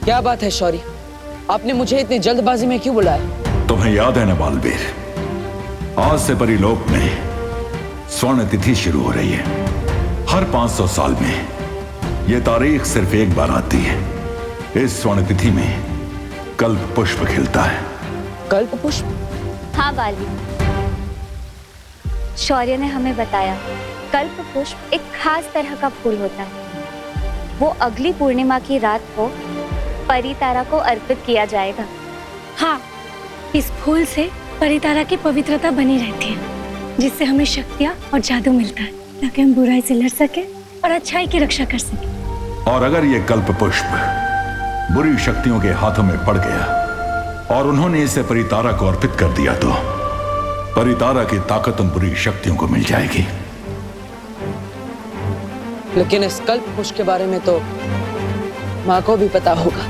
क्या बात है शौर्य, आपने मुझे इतनी जल्दबाजी में क्यों बुलाया? तुम्हें याद है ना बालवीर, आज से परिलोक में स्वर्ण तिथि शुरू हो रही है। हर 500 साल में यह तारीख सिर्फ एक बार आती है। इस स्वर्ण तिथि में कल्प पुष्प खिलता है। कल्प पुष्प? हाँ बालवीर, शौर्य ने हमें बताया कल्प पुष्प एक खास तरह का फूल होता है। वो अगली पूर्णिमा की रात को परितारा को अर्पित किया जाएगा। हाँ, इस फूल से परितारा की पवित्रता बनी रहती है, जिससे हमें शक्तियाँ और जादू मिलता है, ताकि हम बुराई से लड़ सके और अच्छाई की रक्षा कर सके। और अगर ये कल्प पुष्प बुरी शक्तियों के हाथों में पड़ गया और उन्होंने इसे परितारा को अर्पित कर दिया, तो परितारा की ताकत उन बुरी शक्तियों को मिल जाएगी। लेकिन इस कल्प पुष्प के बारे में तो माँ को भी पता होगा।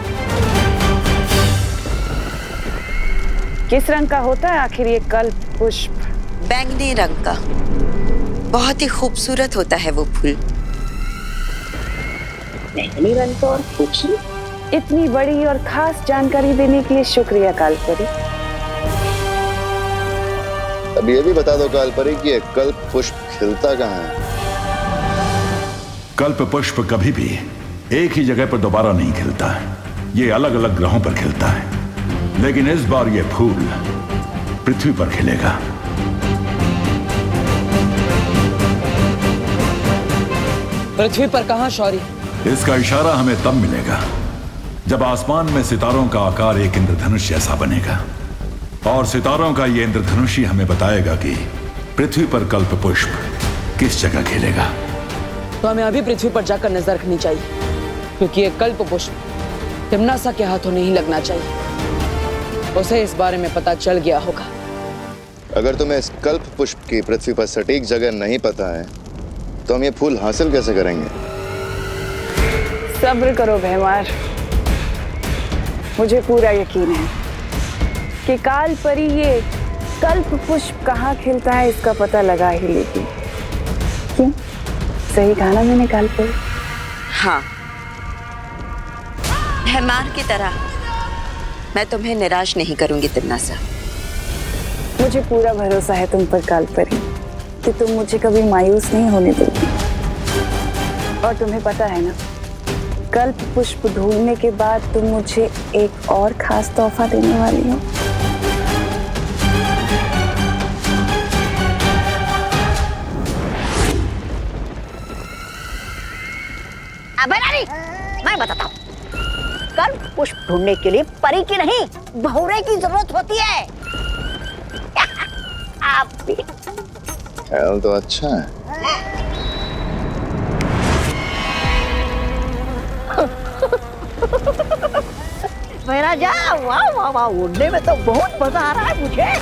किस रंग का होता है आखिर ये कल्प पुष्प? बैंगनी रंग का। बहुत ही खूबसूरत होता है वो फूल। बैंगनी रंग का और खूबसूरत। इतनी बड़ी और खास जानकारी देने के लिए शुक्रिया कालपरी। अब ये भी बता दो कालपरी कि ये कल्प पुष्प खिलता कहाँ है? कल्प पुष्प कभी भी एक ही जगह पर दोबारा नहीं खिलता है। ये अलग अलग ग्रहों पर खिलता है, लेकिन इस बार ये फूल पृथ्वी पर खिलेगा। पृथ्वी पर कहाँ शौर्य? इसका इशारा हमें तब मिलेगा जब आसमान में सितारों का आकार एक इंद्रधनुष जैसा बनेगा, और सितारों का ये इंद्रधनुष ही हमें बताएगा कि पृथ्वी पर कल्प पुष्प किस जगह खिलेगा। तो हमें अभी पृथ्वी पर जाकर नजर रखनी चाहिए, क्योंकि ये कल्प पुष्प तिम्नासा के हाथों नहीं लगना चाहिए। उसे इस बारे में पता चल गया होगा। अगर तुम्हें इस कल्प पुष्प की पृथ्वी पर सटीक जगह नहीं पता है, तो हम ये फूल हासिल कैसे करेंगे? सब्र करो भैमार, मुझे पूरा यकीन है कि कालपरी ये कल्प पुष्प कहाँ खिलता है इसका पता लगा ही लेगी। क्यों? सही कहा ना मैंने कालपरी? हाँ, भैमार की तरह मैं तुम्हें निराश नहीं करूंगी तिम्नासा। मुझे पूरा भरोसा है तुम पर कालपरी कि तुम मुझे कभी मायूस नहीं होने दोगी। और तुम्हें पता है ना, कल्प पुष्प ढूंढने के बाद तुम मुझे एक और खास तोहफा देने वाली हो। मैं बताता हूँ, कल्प पुष्प ढूंढने के लिए परी की नहीं, भौरे की जरूरत होती है। आप भी ख्याल तो अच्छा है। मेरा जा, वाह वाह वाह, उड़ने में तो बहुत मजा आ रहा है मुझे।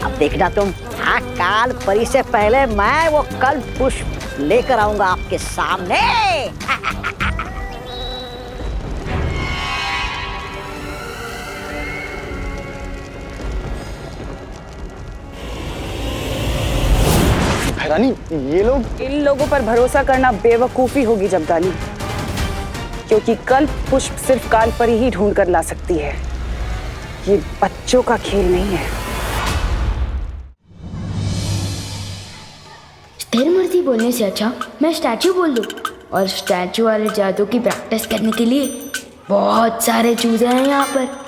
अब देखना तुम, हाँ, काल परी से पहले मैं वो कल्प पुष्प लेकर आऊंगा आपके सामने। रानी, ये लोग? इन लोगों पर भरोसा करना बेवकूफी होगी जमदानी, क्योंकि कल्प पुष्प सिर्फ कालपरी ही ढूंढ कर ला सकती है। ये बच्चों का खेल नहीं है। स्थिर मूर्ति बोलने से अच्छा मैं स्टैचू बोल दूं, और स्टैचू वाले जादू की प्रैक्टिस करने के लिए बहुत सारे चूजे हैं यहाँ पर।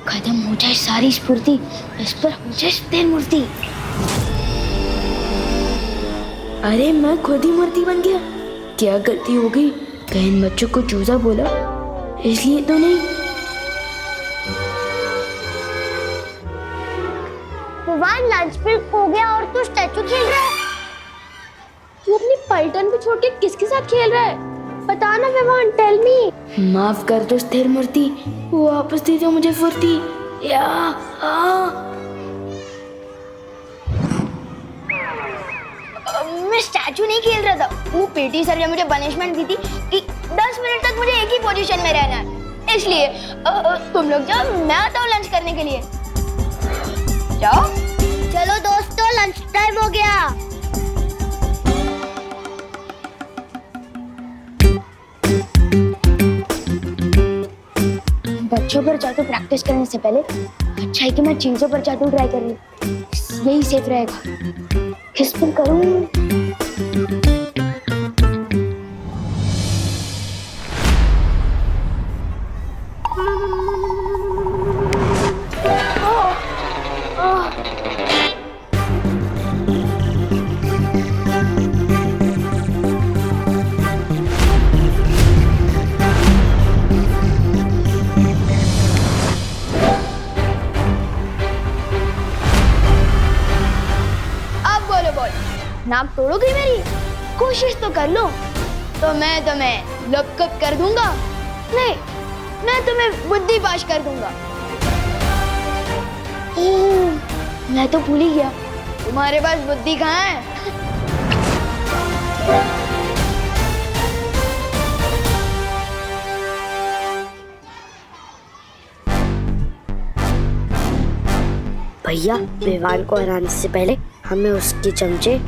खत्म हो जाए सारी स्फूर्ति, इस पर हो जाए स्थिर मूर्ति। अरे मैं खुद ही मूर्ति बन गया। क्या गलती हो गई? कहीं इन बच्चों को चूजा बोला इसलिए तो नहीं। भगवान, लंच ब्रेक हो गया और तू स्टैचू खेल रहा है। तू अपनी पलटन पे छोड़ के किसके साथ खेल रहा है? बता ना भगवान, टेल मी। माफ कर दो स्थिर मूर्ति, वो वापस दे दो मुझे फुर्ती। या मैं स्टैचू नहीं खेल रहा था। वो पीटी सर ने मुझे पनिशमेंट दी थी कि 10 मिनट तक मुझे एक ही पोजीशन में रहना है। इसलिए तुम लोग जाओ, मैं आता हूँ लंच करने के लिए। जाओ। चलो दोस्तों, लंच टाइम हो गया। बच्चों पर जादू प्रैक्टिस करने से पहले अच्छा है कि मैं चीजों पर जादू ट्राई कर लूं। यही सेफ रहेगा। किस पर करूं? नाक तोड़ोगी मेरी? कोशिश तो कर लो, तो मैं तुम्हें लपकप कर दूंगा। नहीं, मैं तुम्हें बुद्धि पाश कर दूंगा। मैं तो भूल ही गया, तुम्हारे पास बुद्धि कहाँ है? भैया, विवान को हराने से पहले हमें उसके चमचे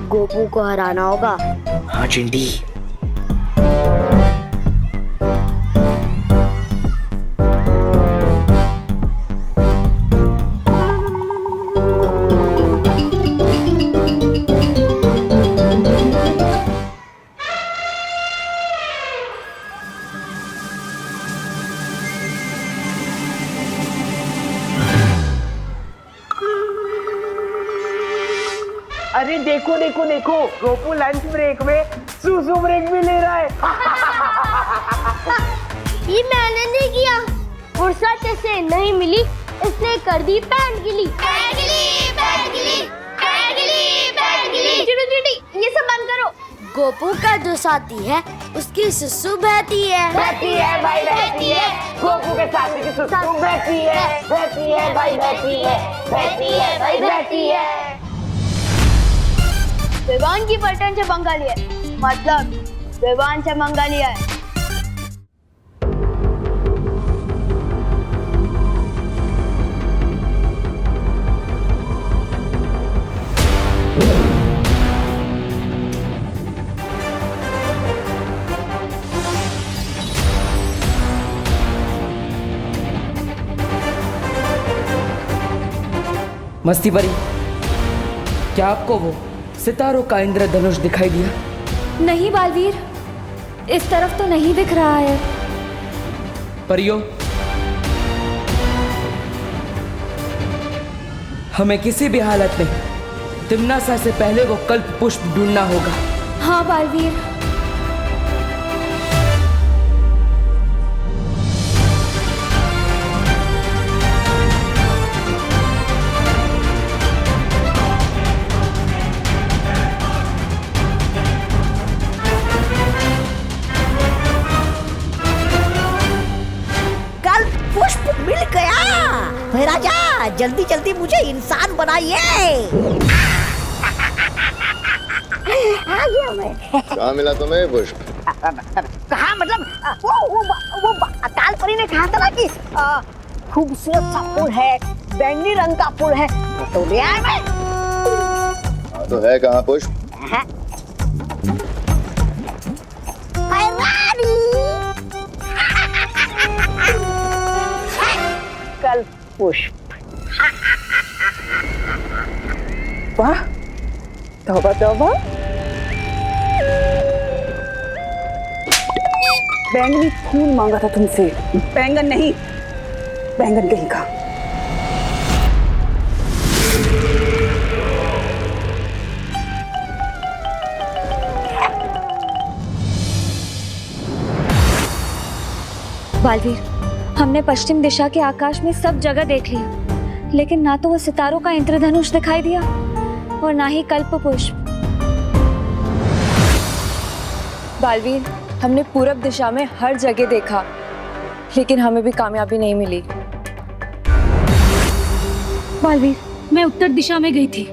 गोपू को हराना होगा। हाँ चिंटी। अरे देखो देखो देखो, गोपू लंच ब्रेक में सुसु ब्रेक भी ले रहा है। ये मैंने नहीं किया, फुर्सत से नहीं मिली इसने कर दी पैंट गिली। चिड़ी ये सब बंद करो। गोपू का जो साथी है उसकी सुसु बहती है। बहती है भाई, बहती है। गोपू के साथी की सुसु बहती है, बहती है भाई, बहती है, बहती है भाई, बहती है। विवान की पलटन से पंगा लिया, मतलब विवान से मंगा लिया है। मस्ती परी, क्या आपको वो सितारों का इंद्रधनुष दिखाई दिया? नहीं बालवीर, इस तरफ तो नहीं दिख रहा है। परियो, हमें किसी भी हालत में तिम्नासा से पहले वो कल्प पुष्प ढूंढना होगा। हाँ बालवीर। राजा, जल्दी जल्दी मुझे इंसान बनाइए। आ गया मैं। कहाँ मिला तुम्हें पुष्प? कहाँ मतलब वो अकाल परी ने कहा था ना कि खूबसूरत सा फूल है, बैंगनी रंग का फूल है, तो ले आया मैं। तो है कहाँ पुष्प? कल पुष्प। वाह, तौबा तौबा। बैंगनी फूल मांगा था तुमसे, बैंगन नहीं, बैंगन कहीं का। बालवीर, हमने पश्चिम दिशा के आकाश में सब जगह देख लिया, लेकिन ना तो वो सितारों का इंद्रधनुष दिखाई दिया और ना ही कल्प पुष्प। बालवीर, हमने पूरब दिशा में हर जगह देखा, लेकिन हमें भी कामयाबी नहीं मिली। बालवीर, मैं उत्तर दिशा में गई थी,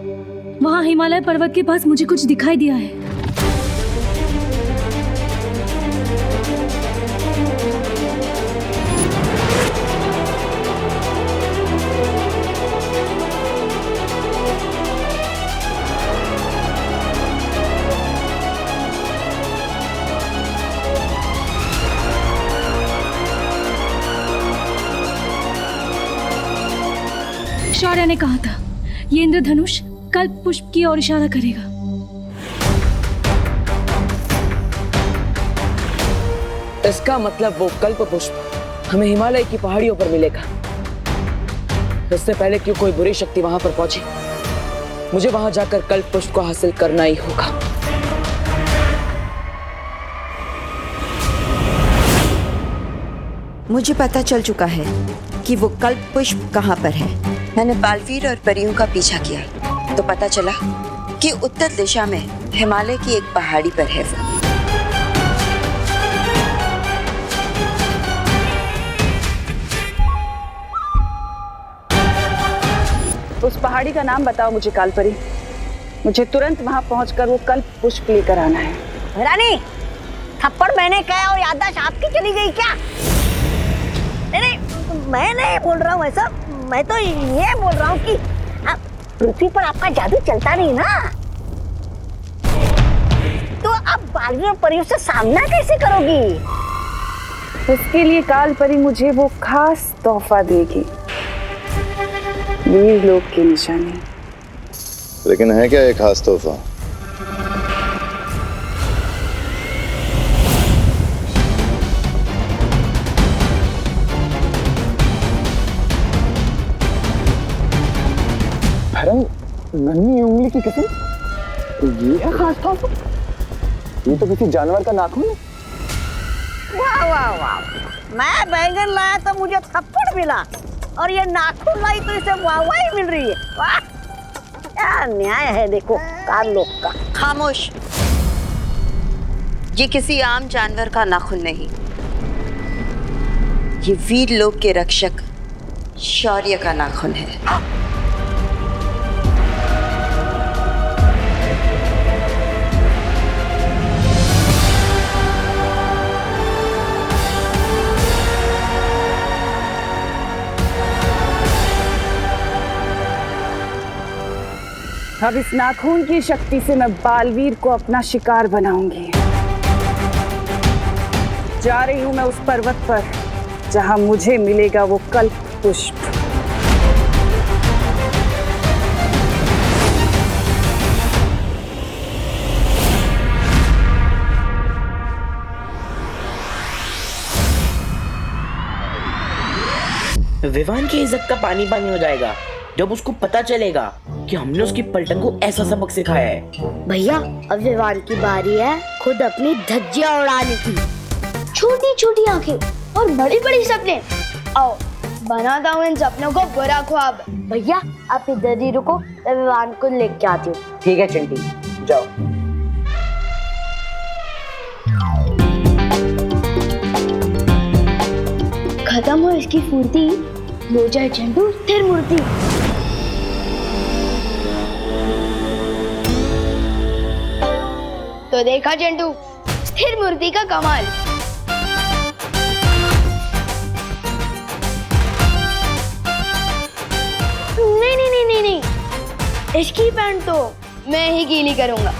वहाँ हिमालय पर्वत के पास मुझे कुछ दिखाई दिया है। शौर्य ने कहा था ये इंद्रधनुष कल्प पुष्प की ओर इशारा करेगा। इसका मतलब वो कल्प पुष्प हमें हिमालय की पहाड़ियों पर मिलेगा। इससे पहले कि कोई बुरी शक्ति वहां पर पहुंचे, मुझे वहां जाकर कल्प पुष्प को हासिल करना ही होगा। मुझे पता चल चुका है कि वो कल्प पुष्प कहाँ पर है। मैंने बालवीर और परियों का पीछा किया तो पता चला कि उत्तर दिशा में हिमालय की एक पहाड़ी पर है वो। उस पहाड़ी का नाम बताओ मुझे कालपरी। मुझे तुरंत वहां पहुंचकर वो कल्प पुष्प लेकर आना है। रानी, थप्पड़ मैंने कहा और याददाश्त आपकी चली गई क्या? नहीं, मैं नहीं बोल रहा हूँ ऐसा। मैं तो ये बोल रहा हूँ कि पृथ्वी पर आपका जादू चलता नहीं ना, तो आप बालवीर और परियों से सामना कैसे करोगी? इसके लिए कालपरी मुझे वो खास तोहफा देगी, वीर लोक की निशानी। लेकिन है क्या एक खास तोहफा? नन्ही उंगली की कसम, ये है खास तोहफा? ये तो किसी जानवर का नाखून है। वाह वाह वाह, मैं बैंगन लाया तो मुझे थप्पड़ मिला और ये नाखून लाई तो इसे वाहवाही मिल रही है। वाह, क्या न्याय है देखो काल लोक का। खामोश, ये किसी आम जानवर का नाखून नहीं, ये वीर लोक के रक्षक शौर्य का नाखून है। अब इस नाखून की शक्ति से मैं बालवीर को अपना शिकार बनाऊंगी। जा रही हूं मैं उस पर्वत पर जहां मुझे मिलेगा वो कल्प पुष्प। विवान की इज्जत का पानी पानी हो जाएगा जब उसको पता चलेगा कि हमने उसकी पलटन को ऐसा सबक सिखाया है। भैया, अब विवान की बारी है खुद अपनी धज्जियां उड़ाने की। छोटी छोटी आंखें और बड़ी बड़ी सपने। आओ बनाता हूँ इन सपनों को बुरा ख्वाब। भैया, आप इधर ही रुको, मैं विवान को लेके आती हूँ। ठीक है चिंटी, जाओ। खत्म हो इसकी फुर्ती, हो जाए चंडू स्थिर मूर्ति। तो देखा चंडू स्थिर मूर्ति का कमाल। नहीं नहीं नहीं नहीं नहीं, इसकी पैंट तो मैं ही गीली करूंगा।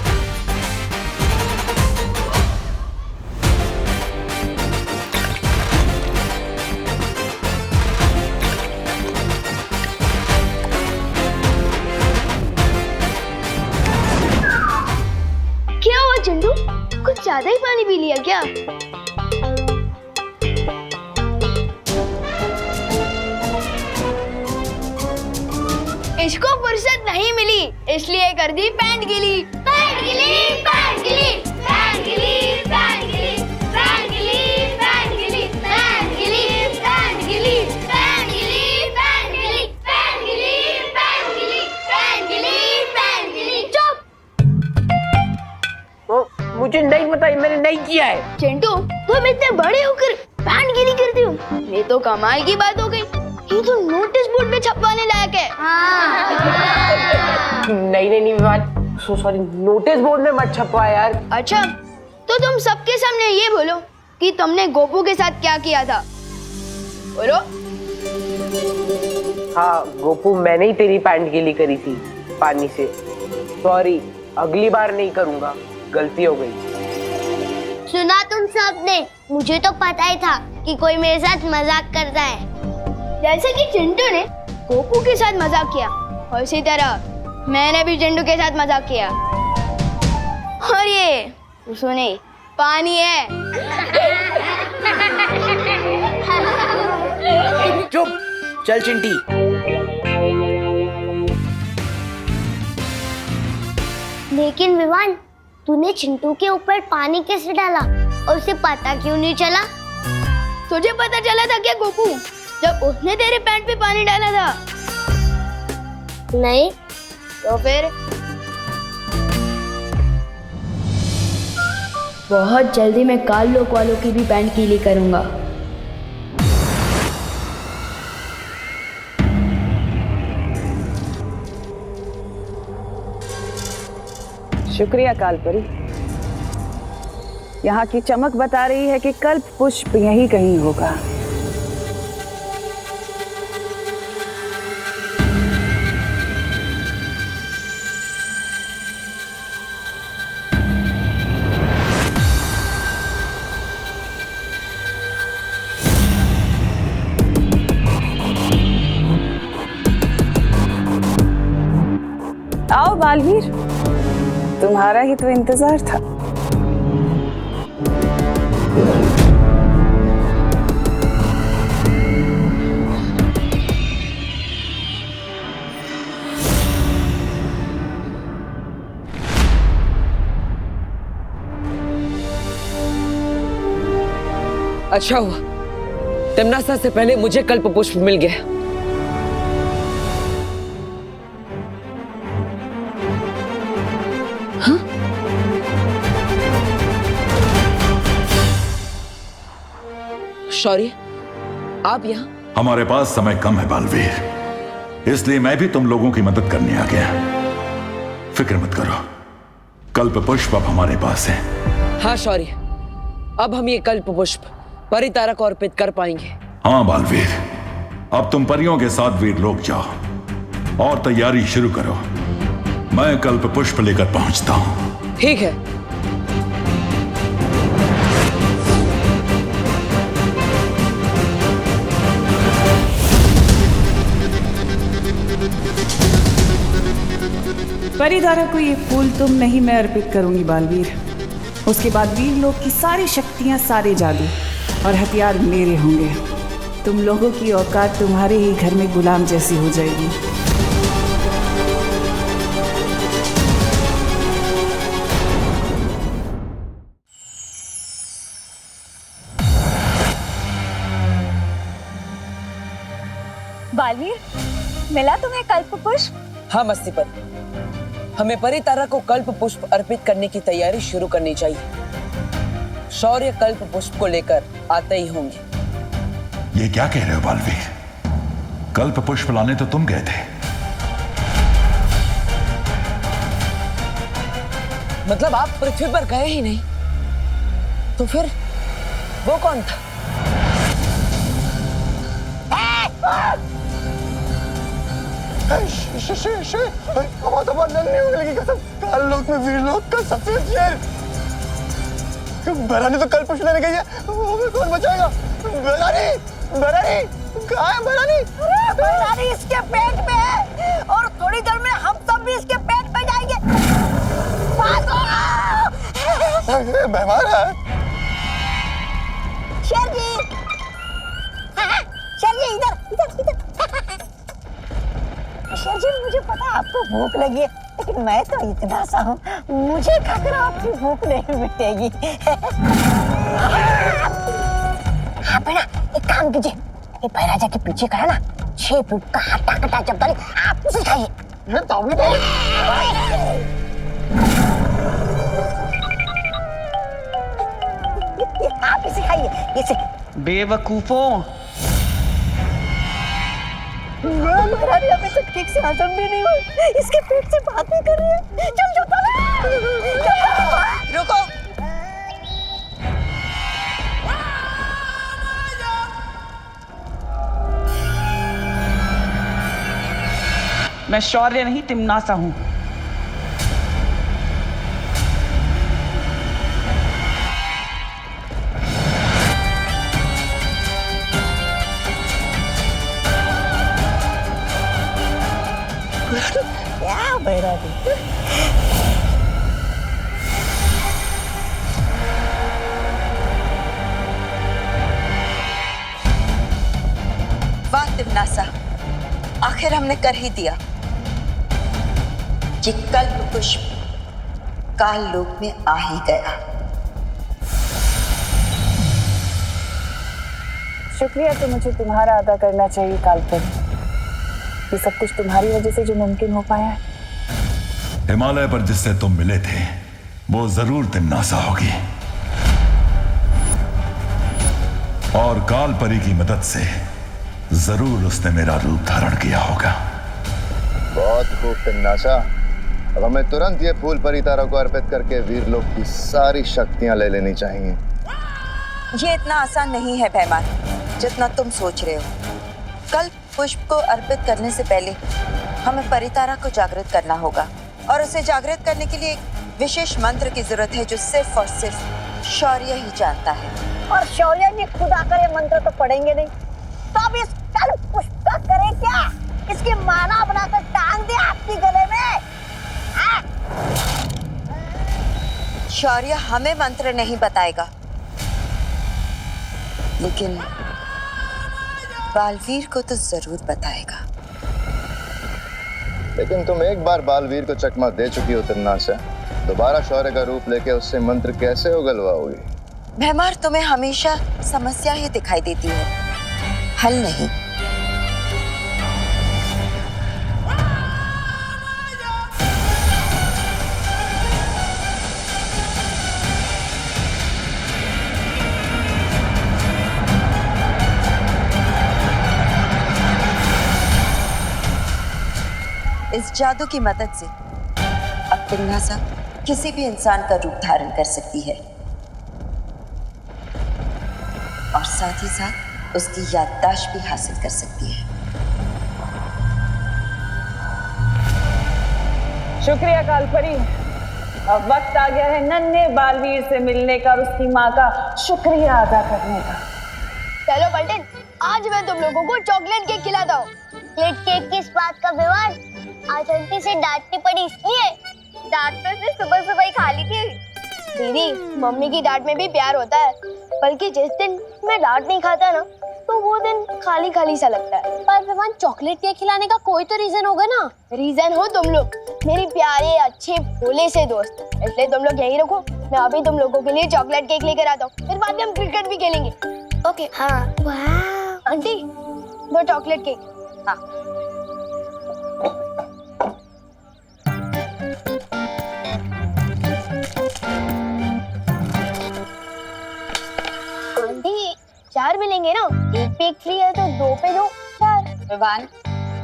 क्या हुआ चंदू, कुछ ज्यादा ही पानी पी लिया क्या? इसको फुर्सत नहीं मिली इसलिए कर दी पैंट गीली। पैंट गीली, पैंट गीली, पैंट गीली, पैंट गीली, पैंट गीली, पैंट गीली, पैंट गीली, पैंट गीली, पैंट गीली, पैंट गीली, पैंट गीली, पैंट गीली, पैंट गीली, पैंट गीली। चुप। मुझे नहीं पता, मैंने नहीं किया है। चिंटू, तुम इतने बड़े होकर पैंट गीली करती हो, ये तो कमाल की बात हो गई। ये तो नोटिस बोर्ड पे छपवाने लायक है। नहीं नहीं नहीं विवान, सॉरी, नोटिस बोर्ड में मत छपवा यार। अच्छा, तो तुम सबके सामने ये बोलो कि तुमने गोपू के साथ क्या किया था। बोलो। हाँ गोपू, मैंने ही तेरी पैंट गीली करी थी पानी से। सॉरी, अगली बार नहीं करूंगा, गलती हो गई। सुना तुम सबने, मुझे तो पता ही था कि कोई मेरे साथ मजाक करता है। जैसे कि चिंटू ने गोपू के साथ मजाक किया और इसी तरह मैंने भी झंडू के साथ मजाक किया। और ये सुने पानी है। चुप, चल चिंटी। लेकिन विवान, तूने चिंटू के ऊपर पानी कैसे डाला और उसे पता क्यों नहीं चला? तुझे पता चला था क्या गोपू, जब उसने तेरे पैंट पे पानी डाला था? नहीं। तो फिर? बहुत जल्दी मैं काल लोक वालों की भी पैंट गीली करूंगा। शुक्रिया कालपरी। यहाँ की चमक बता रही है कि कल्प पुष्प यहीं कहीं होगा। आओ बालवीर, तुम्हारा ही तो इंतजार था। अच्छा हुआ तिम्नासा से पहले मुझे कल्प पुष्प मिल गया। हाँ? शौर्य, आप यहाँ? हमारे पास समय कम है बालवीर, इसलिए मैं भी तुम लोगों की मदद करने आ गया। फिक्र मत करो, कल्प पुष्प अब हमारे पास है। हाँ शौर्य, अब हम ये कल्प पुष्प परितारा को अर्पित कर पाएंगे। हाँ बालवीर, अब तुम परियों के साथ वीर लोग जाओ और तैयारी शुरू करो। मैं कल्प पुष्प लेकर पहुंचता हूं। ठीक है। परितारा को ये फूल तुम नहीं, मैं अर्पित करूंगी बालवीर। उसके बाद वीर लोग की सारी शक्तियां, सारे जादू और हथियार मेरे होंगे। तुम लोगों की औकात तुम्हारे ही घर में गुलाम जैसी हो जाएगी। बालवीर, मिला तुम्हें कल्प पुष्प? हाँ मस्तीपत, हमें परितारा को कल्प पुष्प अर्पित करने की तैयारी शुरू करनी चाहिए। शौर्य कल्प पुष्प को लेकर आते ही होंगे। ये क्या कह रहे हो बालवीर? कल्प पुष्प लाने तो तुम गए थे। मतलब आप पृथ्वी पर गए ही नहीं, तो फिर वो कौन था? काल लोक में वीर लोक का सफेद शेर बरानी तो कल पुष्प लेने गई है, हमें कौन बचाएगा? बरानी, बरानी, कहाँ है बरानी? अरे बरानी इसके पेट में है और थोड़ी देर में हम सब भी इसके पेट में जाएंगे। बीमार है। शेर जी, शेर जी इधर, इधर, इधर। शेर जी, मुझे पता आपको भूख लगी है, लेकिन मैं तो इतना सा हूँ, मुझे खाकर आपकी भूख नहीं मिटेगी। आप ना एक काम कीजिए, ये महाराजा के पीछे खड़ा ना 6 फुट का हट्टा कट्टा चप्पल, आप उसे खाइए। आप इसे खाइए, इसे। बेवकूफों, महारानी अभी तक ठीक से हजम भी नहीं हुआ, इसके पेट से बात नहीं कर रही है। चल रुको। मैं शौर्य नहीं, तिम्नासा हूं। क्या भैरा जी। वाह तिमनासा, आखिर हमने कर ही दिया। ये कल्प पुष्प काल लोक में आ ही गया। शुक्रिया तो मुझे तुम्हारा अदा करना चाहिए कालपरी। ये सब कुछ तुम्हारी वजह से जो मुमकिन हो पाया है। हिमालय पर जिससे तुम मिले थे वो जरूर तिमनासा होगी, और काल परी की मदद से जरूर उसने मेरा रूप धारण किया होगा। बहुत खूब तिमनासा। अब हमें तुरंत ये फूल परितारा को अर्पित करके वीरलोक की सारी शक्तियां ले लेनी चाहिए। ये इतना आसान नहीं है भैमान, जितना तुम सोच रहे हो। कल्प पुष्प को अर्पित करने से पहले हमें परितारा को जागृत करना होगा, और उसे जागृत करने के लिए एक विशेष मंत्र की जरूरत है जो सिर्फ और सिर्फ शौर्य ही जानता है। और शौर्य जी खुद आकर ये मंत्र तो पढ़ेंगे नहीं, तो अब इस कल्प पुष्प का करें क्या? इसकी माला बनाकर टांग दे आपके गले में। शौर्य हमें मंत्र नहीं बताएगा, लेकिन बालवीर को तो जरूर बताएगा। लेकिन तुम एक बार बालवीर को चकमा दे चुकी हो तिमनासा, दोबारा शौर्य का रूप लेके उससे मंत्र कैसे उगलवाओगी? भैमार, तुम्हें हमेशा समस्या ही दिखाई देती है, हल नहीं। इस जादू की मदद से अब तिमनासा किसी भी इंसान का रूप धारण कर सकती है, और साथ ही साथ उसकी याददाश्त भी हासिल कर सकती है। शुक्रिया कालपरी। अब वक्त आ गया है नन्हे बालवीर से मिलने का और उसकी माँ का शुक्रिया अदा करने का। चलो बल्टन, आज मैं तुम लोगों को चॉकलेट केक खिलाता हूँ। चॉकलेट केक किस बात का विवाद? आज आंटी से डांटनी पड़ी इसलिए। डांट तो इसने सुबह सुबह ही खा ली थी। दीदी, मम्मी की डांट में भी प्यार होता है, बल्कि जिस दिन मैं डांट नहीं खाता ना, तो वो दिन खाली खाली सा लगता है। पर विवान, चॉकलेट केक खिलाने का कोई तो रीजन होगा ना? रीजन हो तुम लोग, मेरी प्यारे अच्छे भोले से दोस्त, इसलिए तुम लोग यही रखो। मैं अभी तुम लोगों के लिए चॉकलेट केक लेकर आता हूँ, फिर बाद में हम क्रिकेट भी खेलेंगे। ओके? हाँ। वाह। आंटी, दो चॉकलेट केक। हाँ। आंटी, 4 मिलेंगे ना? एक पे एक फ्री है तो 2 पे 2 4। विवान,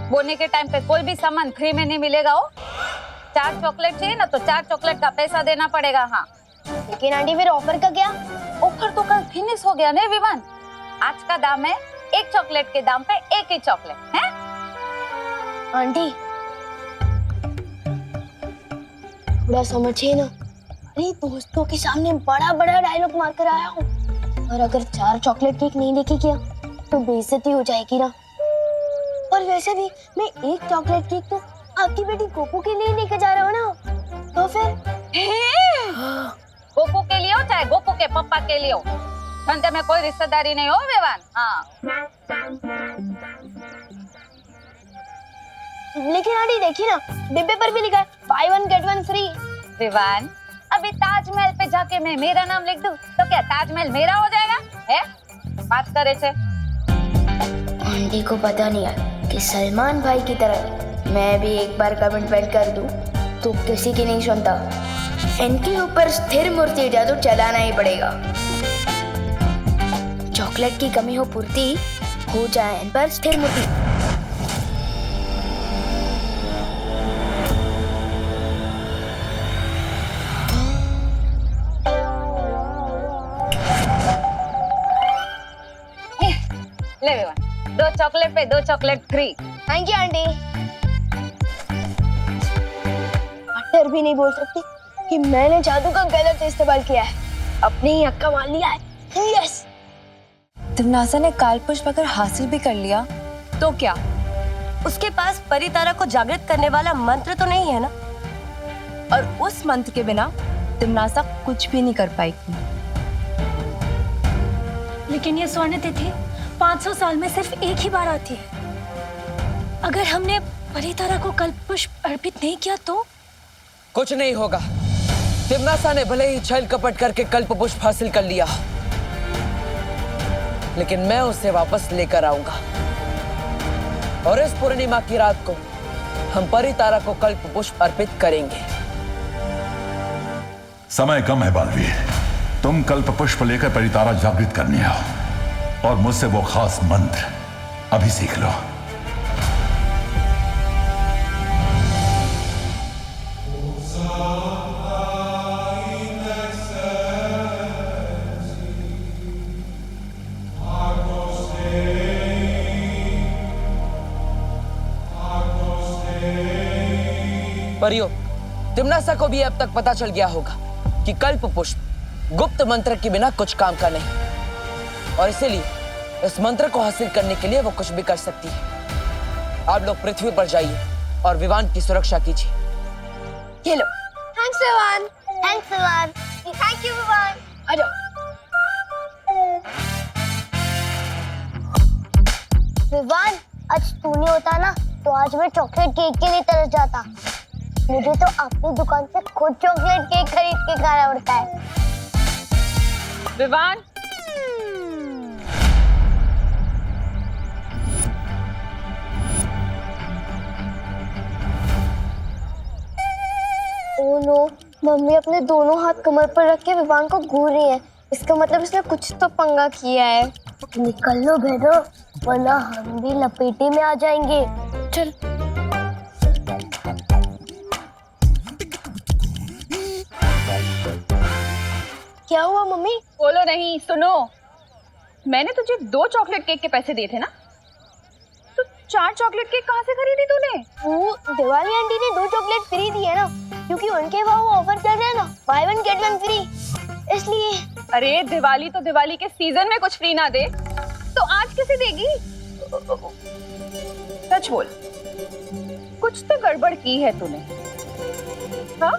बोने के टाइम पे कोई भी सामान फ्री में नहीं मिलेगा। हो 4 चॉकलेट चाहिए ना, तो 4 चॉकलेट का पैसा देना पड़ेगा। हाँ, लेकिन आंटी फिर ऑफर का क्या? ऑफर तो कल फिनिश हो गया ना विवान। आज का दाम है एक चॉकलेट के दाम पे एक ही चॉकलेट है। आंटी, थोड़ा समझिए ना। अरे दोस्तों के सामने बड़ा बड़ा डायलॉग मार कर आया हूँ, और अगर 4 चॉकलेट केक नहीं लेके गया तो बेइज्जती हो जाएगी ना। और वैसे भी मैं एक चॉकलेट केक तो आपकी बेटी गोपू के लिए लेके जा रहा हूँ ना, तो फिर गोपू के लिए हो चाहे गोपू के पापा के लिए हो, धंधे में कोई रिश्तेदारी नहीं हो विवान। हाँ, लेकिन आंटी देखिए ना, डिब्बे पर भी लिखा है buy 1 get 1 फ्री। विवान, अभी ताजमहल पे जाके मैं मेरा नाम लिख दूं तो क्या ताजमहल मेरा हो जाएगा? है बात करे थे। आंटी को पता नहीं है कि सलमान भाई की तरह मैं भी एक बार कमिटमेंट कर दूं तो किसी की नहीं सुनता। इनके ऊपर स्थिर मूर्ति जादू चलाना ही पड़ेगा। चॉकलेट की कमी हो पूर्ति, हो जाए इन पर स्थिर मूर्ति। ले विवान, 2 चॉकलेट पे 2 chocolate free. Thank you aunty. डर भी नहीं बोल सकती कि मैंने जादू का गलत इस्तेमाल किया है, अपनी ही हक्का मान लिया है। यस। तिमनासा ने काल पुष्प अगर हासिल भी कर लिया तो क्या? उसके पास परितारा को जागृत करने वाला मंत्र तो नहीं है ना? और उस मंत्र के बिना तिम्नासा कुछ भी नहीं कर पाएगी। लेकिन ये स्वर्ण तिथि 500 साल में सिर्फ एक ही बार आती है। अगर हमने परितारा को कल्प पुष्प अर्पित नहीं किया तो? कुछ नहीं होगा। तिम्नासा ने भले ही छल कपट करके कल्प पुष्प हासिल कर लिया, लेकिन मैं उसे वापस लेकर आऊंगा। और इस पूर्णिमा की रात को हम परितारा को कल्प पुष्प अर्पित करेंगे। समय कम है बालवीर, तुम कल्प पुष्प लेकर परितारा जागृत करने आओ और मुझसे वो खास मंत्र अभी सीख लो। परियो, तिम्नासा को भी अब तक पता चल गया होगा कि कल्प पुष्प गुप्त मंत्र के बिना कुछ काम का नहीं, और इसीलिए इस मंत्र को हासिल करने के लिए वो कुछ भी कर सकती है। आप लोग पृथ्वी पर जाइए और विवान की सुरक्षा कीजिए। ये लो। Thanks Vivan. Thanks Vivan. Thank you Vivan. आ जाओ। विवान, आज तू नहीं होता ना तो आज मैं चॉकलेट केक के लिए तरस जाता। मुझे तो अपनी दुकान से खुद चॉकलेट केक खरीद के खाना पड़ता है। विवान, ओह नो, मम्मी अपने दोनों हाथ कमर पर रख के विवान को घूर रही है। इसका मतलब इसने कुछ तो पंगा किया है। निकल लो भेदो, वरना हम भी लपेटे में आ जाएंगे। चल। क्या हुआ मम्मी? बोलो नहीं, सुनो। मैंने तुझे 2 चॉकलेट केक के पैसे दिए थे ना, तो 4 चॉकलेट केक कहाँ से खरीदी तूने? वो दिवाली आंटी ने 2 चॉकलेट फ्री दिए ना, क्योंकि उनके वहाँ वो ऑफर चल रहा है ना, बाय 1 गेट 1 फ्री, इसलिए। अरे दिवाली तो दिवाली के सीजन में कुछ फ्री ना दे तो आज कैसे देगी? सच बोल, कुछ तो गड़बड़ की है तूने। हाँ,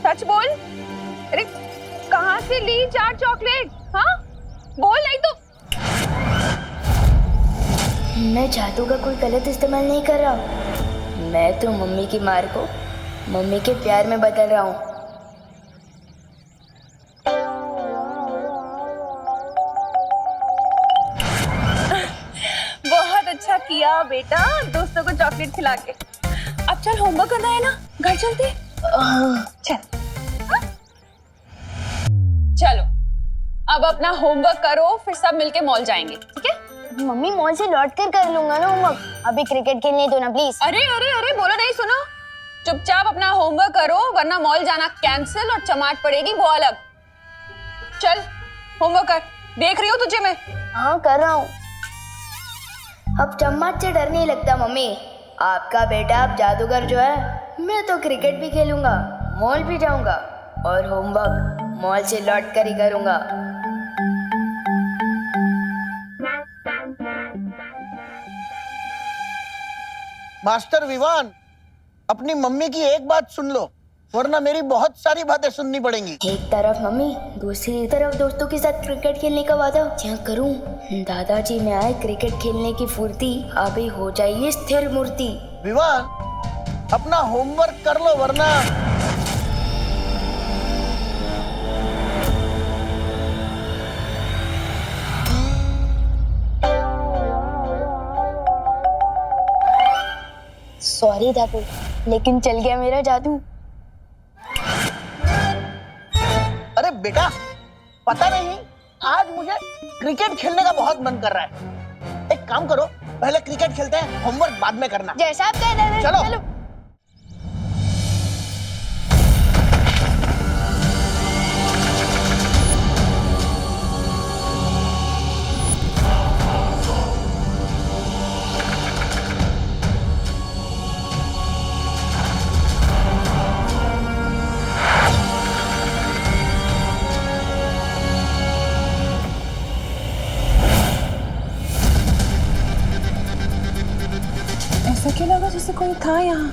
सच बोल। अरे कहाँ से ली 4 चॉकलेट? हाँ बोल, नहीं तो। मैं जादू का कोई गलत इस्तेमाल नहीं कर रहा हूँ। मैं तो मम्मी की मार को मम्मी के प्यार में बदल रहा हूँ। बहुत अच्छा किया बेटा, दोस्तों को चॉकलेट खिला के। अब चल, होमवर्क करना है ना, घर चलते। चल। चलो अब अपना होमवर्क करो, फिर सब मिलके मॉल जाएंगे, ठीक है? मम्मी मॉल से लौट कर लूंगा ना होमवर्क, अभी क्रिकेट खेलने दो ना प्लीज। अरे अरे अरे, बोलो नहीं, सुनो। चुपचाप अपना होमवर्क करो, वरना मॉल जाना कैंसिल और चमाट पड़ेगी वो अलग। चल होमवर्क कर, देख रही हो तुझे मैं। हाँ कर रहा हूँ। अब चम्मच से डर नहीं लगता मम्मी। आपका बेटा अब जादूगर जो है, मैं तो क्रिकेट भी खेलूंगा, मॉल भी जाऊंगा और होमवर्क मॉल से लौट कर ही करूंगा। मास्टर विवान, अपनी मम्मी की एक बात सुन लो, वरना मेरी बहुत सारी बातें सुननी पड़ेंगी। एक तरफ मम्मी, दूसरी तरफ दोस्तों के साथ क्रिकेट खेलने का वादा क्या करूं? दादाजी में आए क्रिकेट खेलने की फुर्ती, अभी हो जाइए स्थिर मूर्ति। विवान, अपना होमवर्क कर लो, वरना। सॉरी दादू, लेकिन चल गया मेरा जादू। अरे बेटा, पता नहीं, आज मुझे क्रिकेट खेलने का बहुत मन कर रहा है। एक काम करो, पहले क्रिकेट खेलते हैं, होमवर्क बाद में करना। जैसा आप कह रहे हैं। चलो। था यहाँ?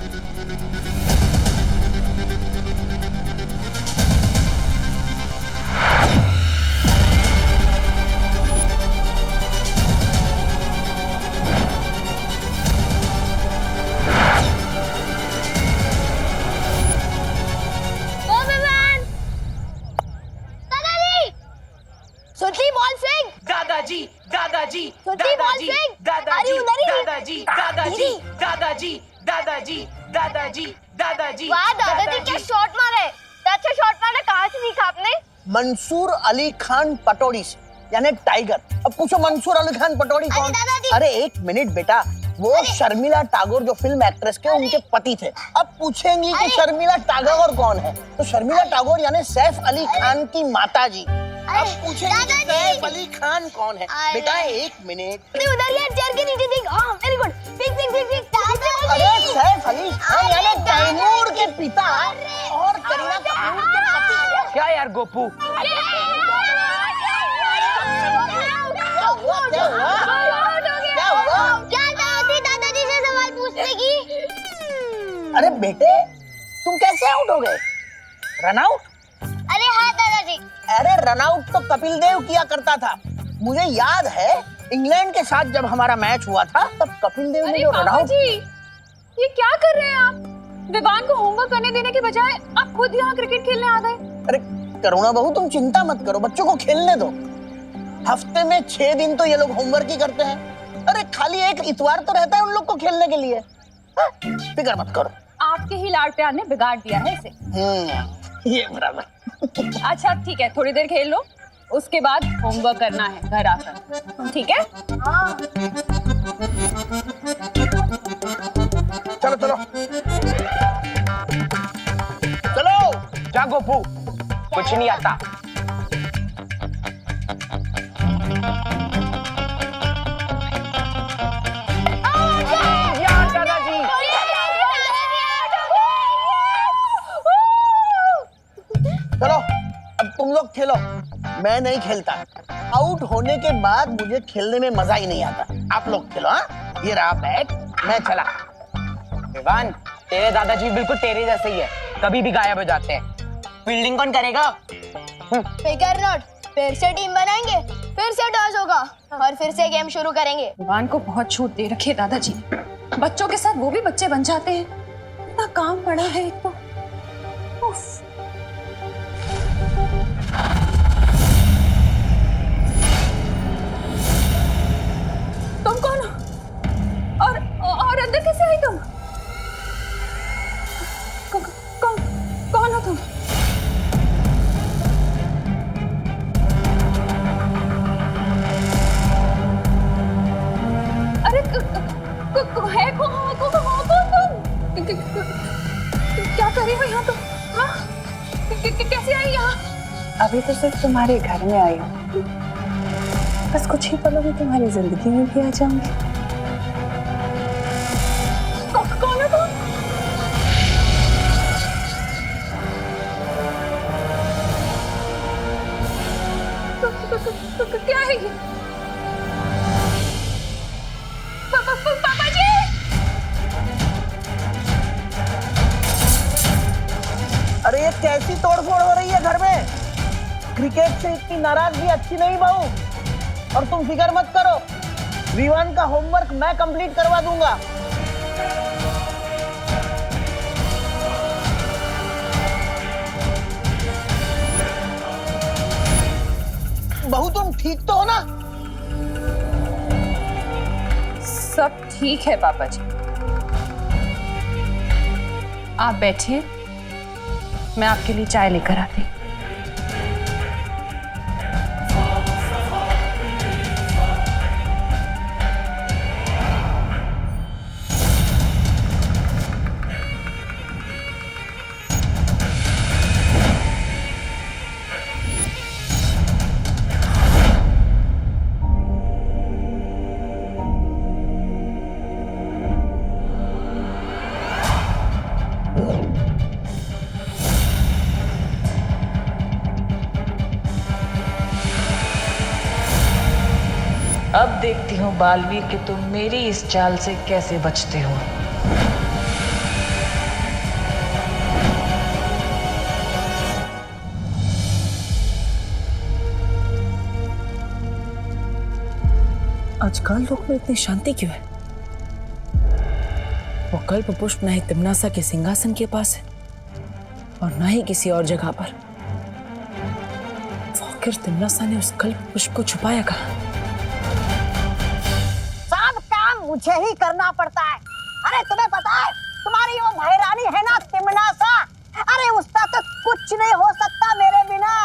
दादाजी दादाजी सोची बॉल दादाजी फेंक। दादाजी अरे उधर ही। दादाजी दादाजी दादाजी दादाजी दादाजी दादाजी वाह दादाजी क्या शॉट मारे, अच्छा शॉट मारे, कहाँ से सीखा आपने? मंसूर अली खान पटौड़ी से, यानी टाइगर। अब पूछो मंसूर अली खान पटौड़ी कौन? अरे एक मिनट बेटा, वो शर्मिला टैगोर जो फिल्म एक्ट्रेस के उनके पति थे। अब पूछेंगी कि शर्मिला टैगोर कौन है, तो शर्मिला टैगोर यानी सैफ अली खान की माता जी। अब पूछेंगे सैफ अली खान कौन है? बेटा एक मिनट, उधर यार चेयर के नीचे देख। हाँ very good, pick pick pick pick. अरे सैफ अली खान यानी तैमूर के पिता और करीना कपूर के पति। क्या यार गोपू, दादाजी से सवाल पूछने की? अरे बेटे तुम कैसे आउट हो गए? Run out? अरे हाँ दादाजी। अरे रन आउट तो कपिल देव किया करता था। मुझे याद है इंग्लैंड के साथ जब हमारा मैच हुआ था तब कपिल देव ने जो रन आउट। ये क्या कर रहे हैं आप? विवान को होमवर्क करने देने के बजाय आप खुद यहाँ क्रिकेट खेलने आ गए। अरे करुणा बहू तुम चिंता मत करो, बच्चों को खेलने दो। हफ्ते में 6 दिन तो ये लोग होमवर्क ही करते हैं। अरे खाली एक इतवार तो रहता है उन लोग को खेलने के लिए। फिक्र मत करो। आपके ही लाड प्यार ने बिगाड़ दिया है इसे। ये बराबर। अच्छा ठीक है, थोड़ी देर खेल लो, उसके बाद होमवर्क करना है घर आकर, ठीक है? हाँ। चलो चलो चलो। जा गोपू, कुछ नहीं आता। चलो अब तुम लोग खेलो, मैं नहीं खेलता। आउट होने के बाद मुझे खेलने में मजा ही नहीं आता। आप लोग खेलो। हाँ ये रहा बैट, मैं चला। विवान, तेरे दादाजी बिल्कुल तेरे जैसे ही है, कभी भी गायब हो जाते हैं। फील्डिंग कौन करेगा? फिकर नॉट, फिर से टीम बनाएंगे, फिर से टॉस होगा और फिर से गेम शुरू करेंगे। विवान को बहुत छूट दे रखी है दादाजी, बच्चों के साथ वो भी बच्चे बन जाते हैं। इतना काम पड़ा है एक तो। उफ। तुम कौन हो? और अंदर कैसे आई तुम? कौन हो तुम? अरे है कौन तुम? क्या कर रही हो यहाँ तुम? हाँ? कैसे आई यहाँ? अभी तो सिर्फ तुम्हारे घर में आई हूँ, बस कुछ ही पलों में तुम्हारी जिंदगी में भी आ जाऊंगी। कौन है तुम? क्या है ये? पापा जी! अरे ये कैसी तोड़फोड़ हो रही है घर में? क्रिकेट से इतनी नाराजगी अच्छी नहीं बहू। और तुम फिक्र मत करो, विवान का होमवर्क मैं कंप्लीट करवा दूंगा। बहू तुम ठीक तो हो ना? सब ठीक है पापा जी, आप बैठिए, मैं आपके लिए चाय लेकर आती। अब देखती हूँ बालवीर कि तुम मेरी इस चाल से कैसे बचते हो। आज काल लोक में इतनी शांति क्यों है? वो कल्प पुष्प ना ही तिम्नासा के सिंहासन के पास है और ना ही किसी और जगह पर। आखिर तिम्नासा ने उस कल्प पुष्प को छुपाया कहाँ? सब काम मुझे ही करना पड़ता है। अरे तुम्हें पता है तुम्हारी वो महारानी है ना तिम्नासा, अरे उसका तो कुछ नहीं हो सकता मेरे बिना।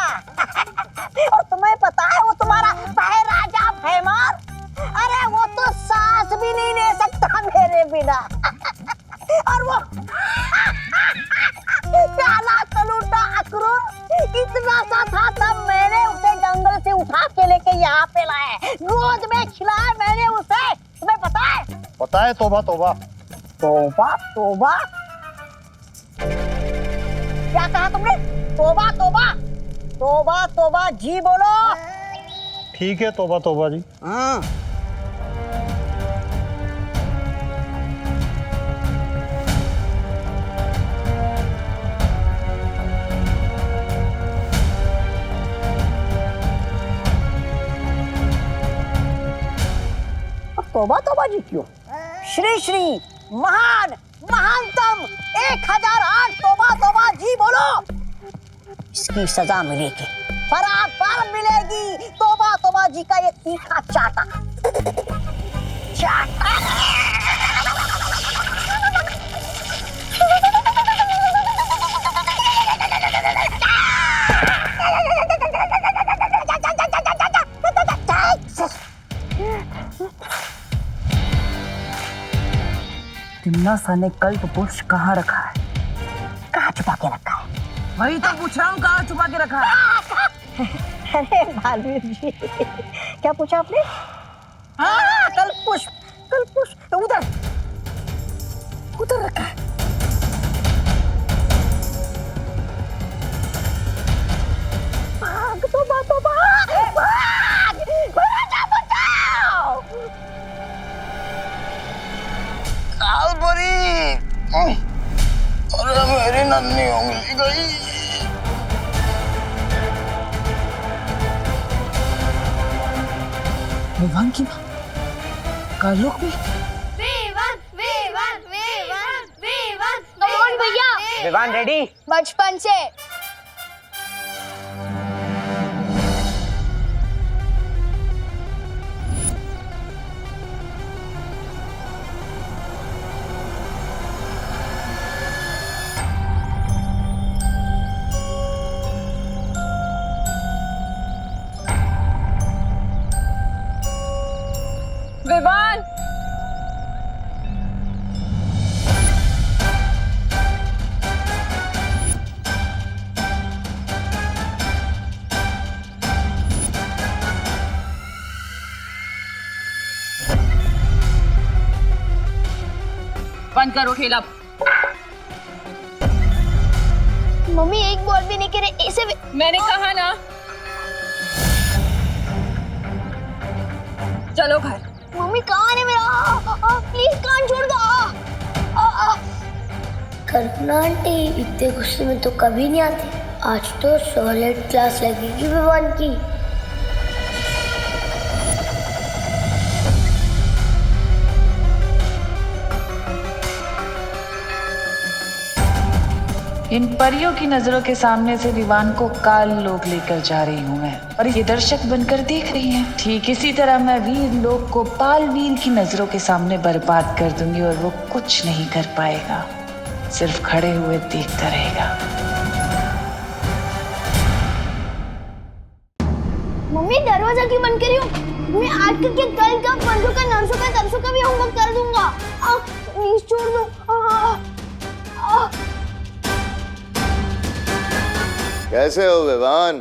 और तुम्हें पता है वो तुम्हारा राजा भैमार, अरे वो तो सांस भी नहीं ले सकता मेरे बिना। और वो काला कलूटा अक्रूर इतना सा था तब मैंने उसे जंगल से उठा के लेके यहाँ पे लाया, गोद में खिलाया मैंने उसे। तुम्हें पता है? पता है। तौबा तौबा तौबा तौबा क्या कहा तुमने? तौबा तौबा तौबा तौबा जी बोलो। ठीक है, तौबा तौबा जी। हाँ तौबा तौबा जी क्यों? श्री श्री महान महानतम 1008 तौबा तौबा जी बोलो। इसकी सजा मिलेगी, बराबर मिलेगी। तौबा तौबा जी का ये तीखा चाटा चाटा। तिम्नासा ने कल्प पुष्प कहाँ रखा है? कहाँ छुपा के रखा है? वही तो पूछ रहा हूँ, कहाँ छुपा के रखा है? अरे बालवीर जी, क्या पूछा आपने? हाँ कल्प पुष्प उधर उधर रखा है। भाग तौबा तौबा, भाग, बचाओ बचाओ। कालपुरी, अरे मेरी नन्ही उंगली गई। विवान की माँ कालोक में? कौन भैया? विवान रेडी? बचपन से। विवान, बंद करो खेल अब। मम्मी एक बॉल भी नहीं करे ऐसे मैंने कहा ना, चलो घर। मम्मी कहाँ है मेरा? प्लीज कान छोड़ दो। कल्पना आंटी इतने गुस्से में तो कभी नहीं आती। आज तो सॉलिड क्लास लगेगी विवान की। इन परियों की नजरों के सामने से विवान को काल लोक लेकर जा रही हूँ मैं, और ये दर्शक बनकर देख रही हैं। ठीक इसी तरह मैं वीर लोक को पाल वीर की नजरों के सामने बर्बाद कर दूंगी और वो कुछ नहीं कर पाएगा, सिर्फ खड़े हुए देखता रहेगा। मम्मी दरवाजा क्यों बंद करी हो? मैं आज के कल का पंजों का नर्सों का तरसों का भी होमवर्क कर दूंगा। प्लीज छोड़ दो। कैसे हो विवान?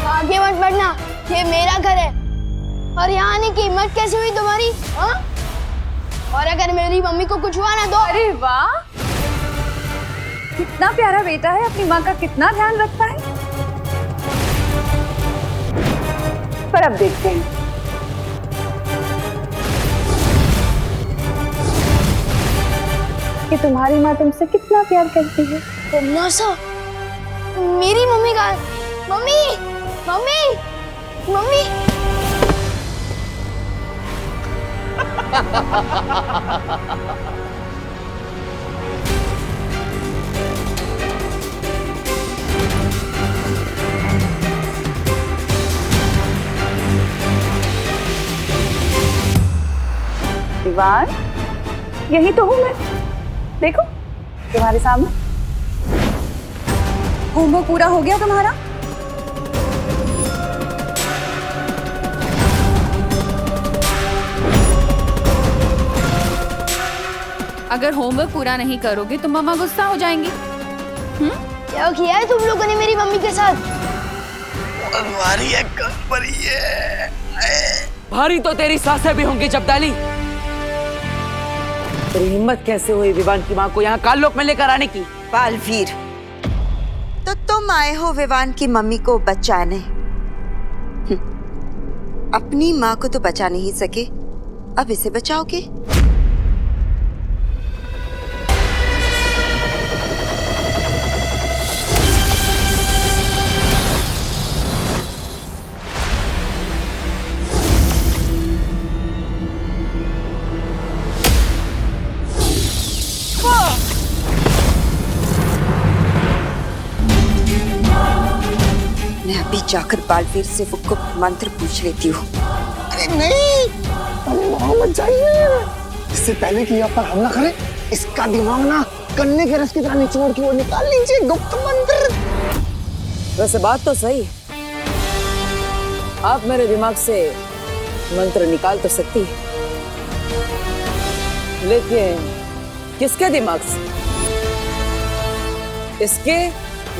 आगे मत बढ़ना, ये मेरा घर है। और यहाँ आने की हिम्मत कैसे हुई तुम्हारी? हाँ? और अगर मेरी मम्मी को कुछ हुआ ना तो? अरे वाह, कितना प्यारा बेटा है, अपनी माँ का कितना ध्यान रखता है। पर अब देखते हैं। कि तुम्हारी माँ तुमसे कितना प्यार करती है। तुमनासा मेरी मम्मी का मम्मी मम्मी मम्मी दीवान, यही तो हूँ मैं। देखो तुम्हारे सामने। होमवर्क पूरा हो गया तुम्हारा? अगर होमवर्क पूरा नहीं करोगे तो मम्मा गुस्सा हो जाएंगी। क्या किया है तुम लोगों ने मेरी मम्मी के साथ? भारी है, भारी है। भारी तो तेरी सासें भी होंगी जब्दाली। तेरी हिम्मत कैसे हुई विवान की माँ को यहाँ काललोक में लेकर आने की? बालवीर, तो तुम आए हो विवान की मम्मी को बचाने। अपनी माँ को तो बचा नहीं सके, अब इसे बचाओगे? मैं अभी जाकर बालवीर से वो गुप्त मंत्र पूछ लेती हूँ। अरे नहीं, मोहम्मद जाइए। इससे पहले कि आप पर हमला करे, इसका दिमाग ना गन्ने के रस की तरह निचोड़ के वो निकाल लीजिए गुप्त मंत्र। वैसे बात तो सही है, आप मेरे दिमाग से मंत्र निकाल तो सकती है, लेकिन किसके दिमाग से? इसके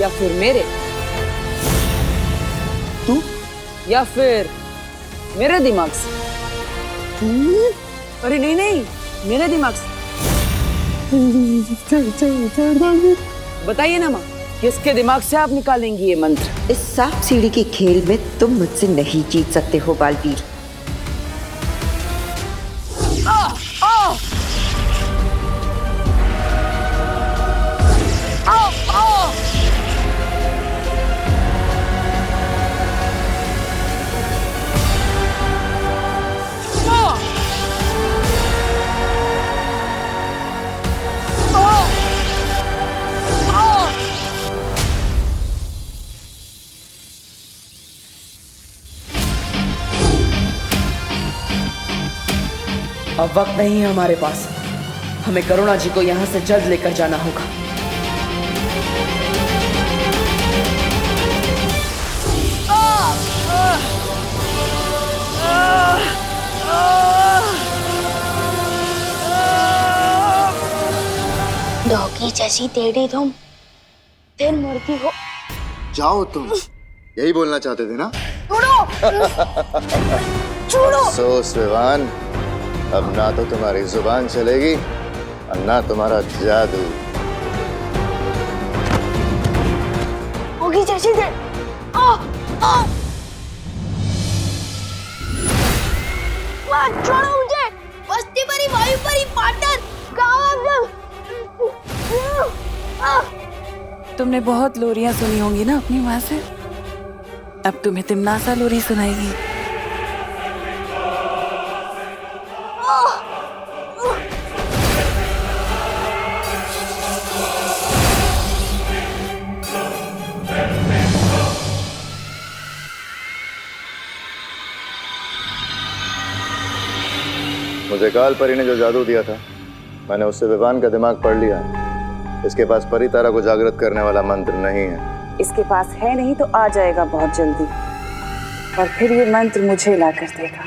या फिर मेरे? तू या फिर मेरे दिमाग से? अरे नहीं नहीं, मेरे दिमाग से। बताइए ना माँ, किसके दिमाग से आप निकालेंगी ये मंत्र? इस सांप सीढ़ी के खेल में तुम मुझसे नहीं जीत सकते हो बालवीर। अब वक्त नहीं है हमारे पास, हमें करुणा जी को यहाँ से जल्द लेकर जाना होगा। डॉगी जैसी टेढ़ी तुम फिर मुड़ती हो। जाओ तुम, यही बोलना चाहते थे ना? छोड़ो। अफसोस विवान, अब ना तो तुम्हारी जुबान चलेगी और ना तुम्हारा जादू। होगी जैसी दे। छोड़ो मुझे। बस्ती परी, वायु परी, पार्टनर, कहाँ आप? तुमने बहुत लोरियां सुनी होंगी ना अपनी माँ से, अब तुम्हें तिमनासा लोरी सुनाएगी। मुझे काल परी ने जो जादू दिया था, मैंने उससे विवान का दिमाग पढ़ लिया है। इसके पास परी तारा को जागृत करने वाला मंत्र नहीं है। इसके पास है नहीं तो आ जाएगा बहुत जल्दी, और फिर ये मंत्र मुझे ला कर देगा।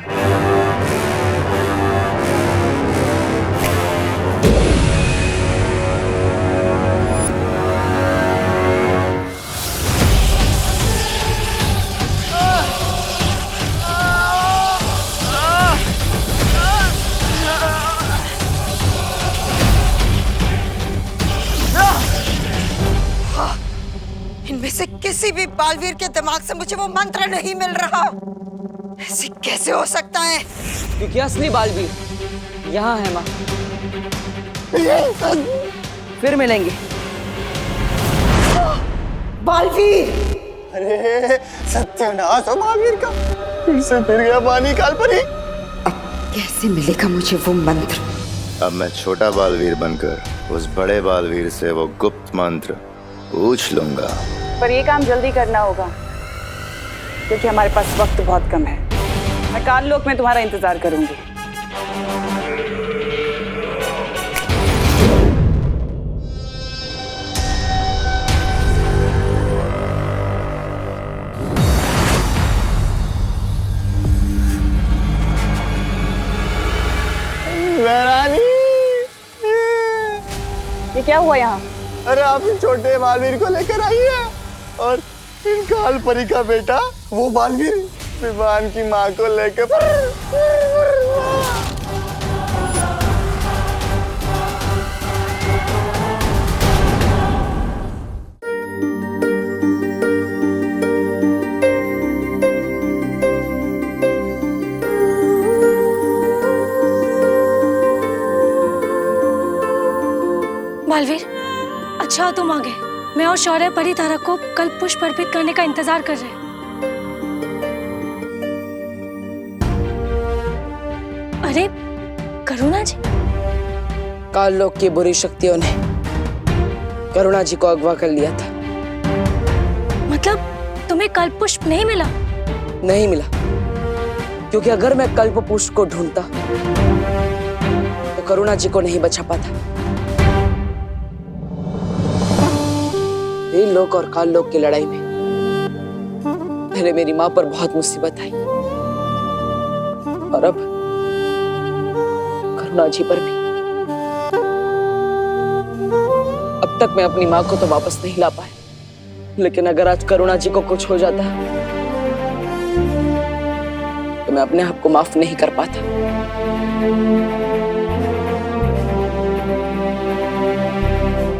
इनमें से किसी भी बालवीर के दिमाग से मुझे वो मंत्र नहीं मिल रहा। ऐसे कैसे हो सकता है? क्योंकि असली बालवीर यहाँ है माँ। फिर मिलेंगे। बालवीर! अरे सत्यानाश हो बालवीर का, फिर से फिर गया पानी कालपरी। कैसे मिलेगा मुझे वो मंत्र? अब मैं छोटा बालवीर बनकर उस बड़े बालवीर से वो गुप्त मंत्र पूछ लूंगा। पर ये काम जल्दी करना होगा क्योंकि हमारे पास वक्त बहुत कम है। मैं काल लोक में तुम्हारा इंतजार करूंगी। ये क्या हुआ यहाँ? अरे आप इस छोटे बालवीर को लेकर आई है और इन काल परी का बेटा वो बालवीर विवान की माँ को लेकर। बालवीर, अच्छा तुम आ गए। मैं और शौर्य परितारा को कल पुष्प अर्पित करने का इंतजार कर रहे हैं। अरे करुणा जी! काल लोक की बुरी शक्तियों ने करुणा जी को अगवा कर लिया था। मतलब तुम्हें कल्प पुष्प नहीं मिला? नहीं मिला, क्योंकि अगर मैं कल्प पुष्प को ढूंढता तो करुणा जी को नहीं बचा पाता। वीर लोक और काल लोक की लड़ाई में पहले मेरी मां पर बहुत मुसीबत आई और अब करुणा जी पर भी। अब तक मैं अपनी मां को तो वापस नहीं ला पाया, लेकिन अगर आज करुणा जी को कुछ हो जाता तो मैं अपने आप को माफ नहीं कर पाता।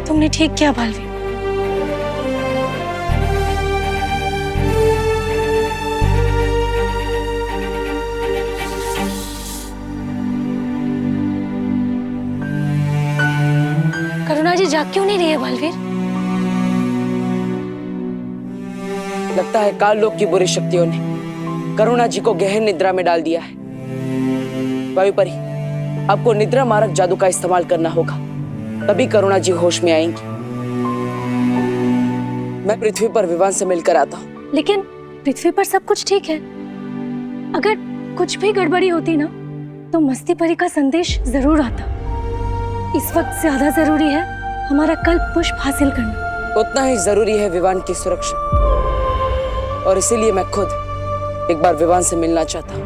तुमने ठीक किया बालवीर। करुणा जी जाग क्यों नहीं रही है बालवीर? लगता है काल लोक की बुरी शक्तियों ने करुणा जी को गहन निद्रा में डाल दिया है। वायु परी, आपको निद्रा मारक जादू का इस्तेमाल करना होगा, तभी करुणा जी होश में आएंगी। मैं पृथ्वी पर विवान से मिलकर आता हूँ। लेकिन पृथ्वी पर सब कुछ ठीक है। अगर कुछ भी गड़बड़ी होती ना तो मस्ती परी का संदेश जरूर आता। इस वक्त ज्यादा जरूरी है हमारा कल्प पुष्प हासिल करना। उतना ही जरूरी है विवान की सुरक्षा, और इसीलिए मैं खुद एक बार विवान से मिलना चाहता हूँ।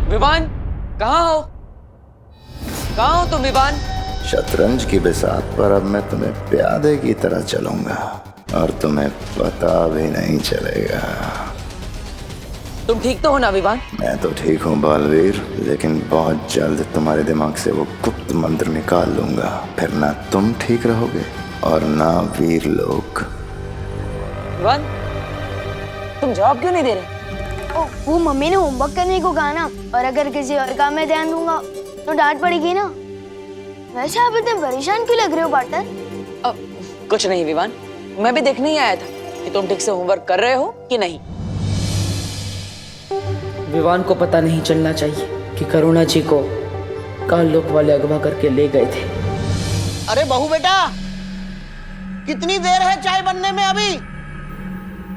विवान, कहाँ हो? कहाँ हो तुम विवान? शतरंज की बिसात पर अब मैं तुम्हें प्यादे की तरह चलूंगा और तुम्हें पता भी नहीं चलेगा। तुम ठीक तो हो ना विवान? मैं तो ठीक हूँ बालवीर, लेकिन बहुत जल्द तुम्हारे दिमाग से वो गुप्त मंत्र निकाल लूंगा। फिर ना तुम ठीक रहोगे और ना वीर लोग। विवान, तुम जवाब क्यों नहीं दे रहे? वो मम्मी ने होमवर्क करने को कहा ना, और अगर किसी और काम में ध्यान दूंगा तो डांट पड़ेगी ना। वैसे आप इतने परेशान क्यों लग रहे हो पार्टनर? कुछ नहीं विवान, मैं भी देखने ही आया था कि तुम ठीक से होमवर्क कर रहे हो कि नहीं। विवान को पता नहीं चलना चाहिए कि करुणा जी को काल लोक वाले अगवा करके ले गए थे। अरे बहू बेटा, कितनी देर है चाय बनने में अभी?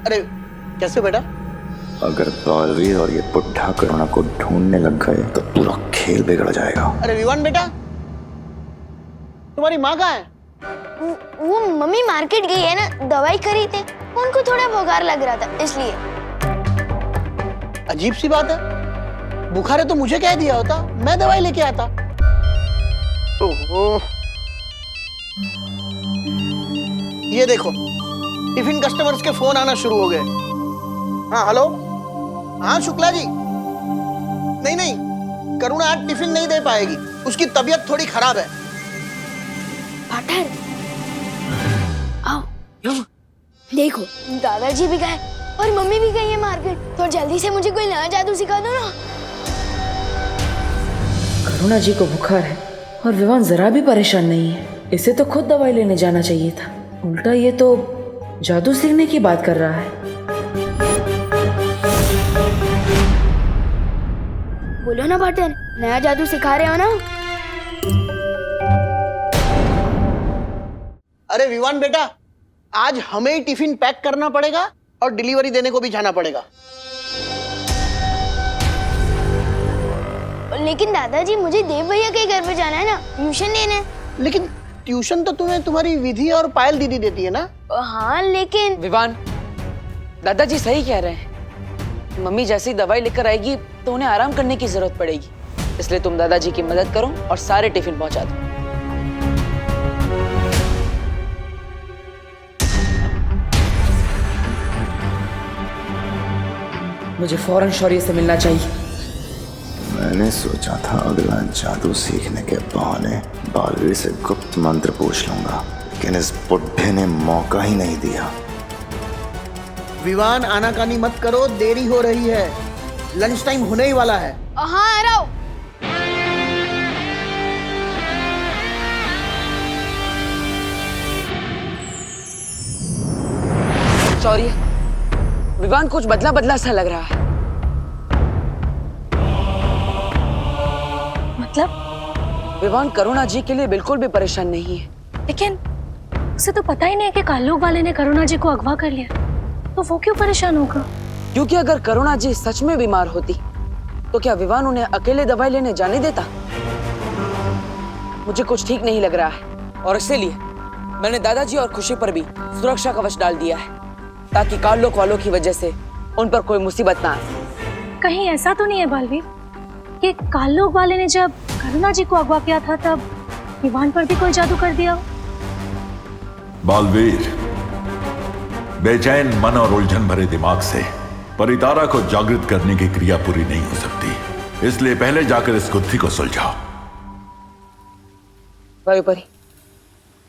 अरे कैसे बेटा? अगर बालवीर और ये बुढ़ा करुणा को ढूंढने लग गए तो पूरा खेल बिगड़ जाएगा। अरे विवान बेटा, तुम्हारी माँ कहाँ है? वो मम्मी मार्केट गई है ना, दवाई खरीदे। उनको थोड़ा बुखार लग रहा था इसलिए। अजीब सी बात है, बुखार है तो मुझे कह दिया होता, मैं दवाई लेके आता। ओहो, ये देखो टिफिन कस्टमर्स के फोन आना शुरू हो गए। हाँ हेलो, हाँ शुक्ला जी। नहीं नहीं, करुणा आज टिफिन नहीं दे पाएगी, उसकी तबीयत थोड़ी खराब है। पार्टनर आओ, देखो दादाजी भी गए और मम्मी भी गई है मार्केट, तो जल्दी से मुझे कोई नया जादू सिखा दो ना। करुणा जी को बुखार है और विवान जरा भी परेशान नहीं है। इसे तो खुद दवाई लेने जाना चाहिए था, उल्टा ये तो जादू सीखने की बात कर रहा है। बोलो ना पार्टनर, नया जादू सिखा रहे हो ना। अरे विवान बेटा, आज हमें ही टिफिन पैक करना पड़ेगा और डिलीवरी देने को भी जाना पड़ेगा। लेकिन दादाजी, मुझे देव भैया के घर पे जाना है ना, ट्यूशन लेने। लेकिन ट्यूशन तो तुम्हें तुम्हारी विधि और पायल दीदी देती है ना। हाँ लेकिन विवान, दादाजी सही कह रहे हैं। मम्मी जैसे ही दवाई लेकर आएगी तो उन्हें आराम करने की जरूरत पड़ेगी, इसलिए तुम दादाजी की मदद करो और सारे टिफिन पहुंचा दो। मुझे फौरन शौर्य से मिलना चाहिए। मैंने सोचा था अगला जादू सीखने के बहाने बालवीर से गुप्त मंत्र पूछ लूंगा, लेकिन इस बुढ़े ने मौका ही नहीं दिया। विवान, आनाकानी मत करो, देरी हो रही है, लंच टाइम होने ही वाला है। हाँ आ रहा हूँ। शौर्य, विवान कुछ बदला बदला सा लग रहा है। मतलब? विवान करुणा जी के लिए बिल्कुल भी परेशान नहीं है। लेकिन उसे तो पता ही नहीं है कि काल्लोग वाले ने करुणा जी को अगवा कर लिया, तो वो क्यों परेशान होगा? क्योंकि अगर करुणा जी सच में बीमार होती तो क्या विवान उन्हें अकेले दवाई लेने जाने देता? मुझे कुछ ठीक नहीं लग रहा है और इसीलिए मैंने दादाजी और खुशी पर भी सुरक्षा कवच डाल दिया है, ताकि काल्लोग वालों की वजह से उन पर कोई मुसीबत ना आए। कहीं ऐसा तो नहीं है बालवीर कि काल्लोग वाले ने जब करुणा जी को अगवा किया था तब विवान पर भी कोई जादू कर दिया हो? बालवीर, बेचैन मन और उलझन भरे दिमाग से परितारा को जागृत करने की क्रिया पूरी नहीं हो सकती, इसलिए पहले जाकर इस गुत्थी को सुलझाओ। वायुपरी,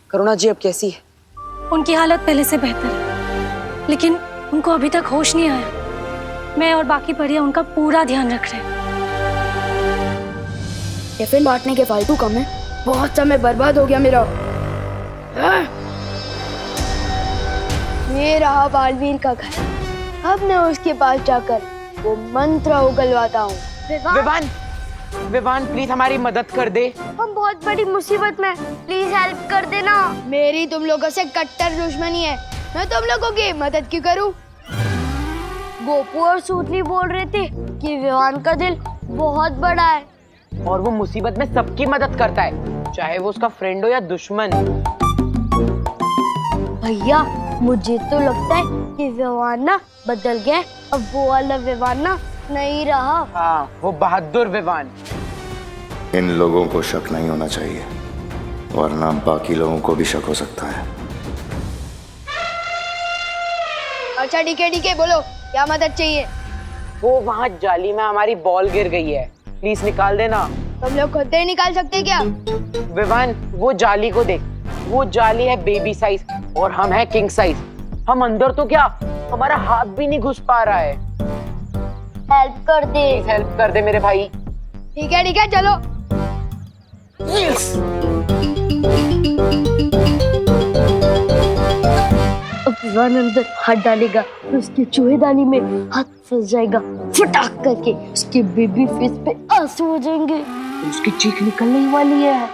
करुणा जी अब कैसी है? उनकी हालत पहले से बेहतर है, लेकिन उनको अभी तक होश नहीं आया। मैं और बाकी परियां उनका पूरा ध्यान रख रहे हैं। टिफिन बांटने के फालतू काम में बहुत समय बर्बाद हो गया मेरा। ये रहा बालवीर का घर, अब मैं उसके पास जाकर वो मंत्र उगलवाता हूँ। विवान, विवान प्लीज हमारी मदद कर दे, हम बहुत बड़ी मुसीबत में, प्लीज हेल्प कर देना। मेरी तुम लोगों से कट्टर दुश्मनी है, मैं तुम लोगों की मदद क्यों करूं? गोपू और सूतली बोल रहे थे कि विवान का दिल बहुत बड़ा है और वो मुसीबत में सबकी मदद करता है, चाहे वो उसका फ्रेंड हो या दुश्मन। भैया, मुझे तो लगता है कि विवान ना बदल गया, अब वो वाला विवान ना नहीं रहा। हाँ, वो बहादुर विवान। इन लोगों को शक नहीं होना चाहिए, वरना बाकी लोगों को भी शक हो सकता है। अच्छा ठीक है, बोलो क्या मदद चाहिए? वो वहाँ जाली में हमारी बॉल गिर गई है, प्लीज निकाल देना। तुम लोग खुद ही निकाल सकते क्या? विवान, वो जाली को देख, वो जाली है बेबी साइज और हम है किंग साइज। हम अंदर तो क्या, हमारा हाथ भी नहीं घुस पा रहा है। हेल्प कर दे, प्लीज हेल्प कर दे मेरे भाई। ठीक है चलो। अब विवान अंदर हाथ डालेगा तो उसके चूहेदानी में हाथ फंस जाएगा, फटाक करके उसके बेबी फेस पे आंसू हो जाएंगे, उसकी चीख निकलने ही वाली है।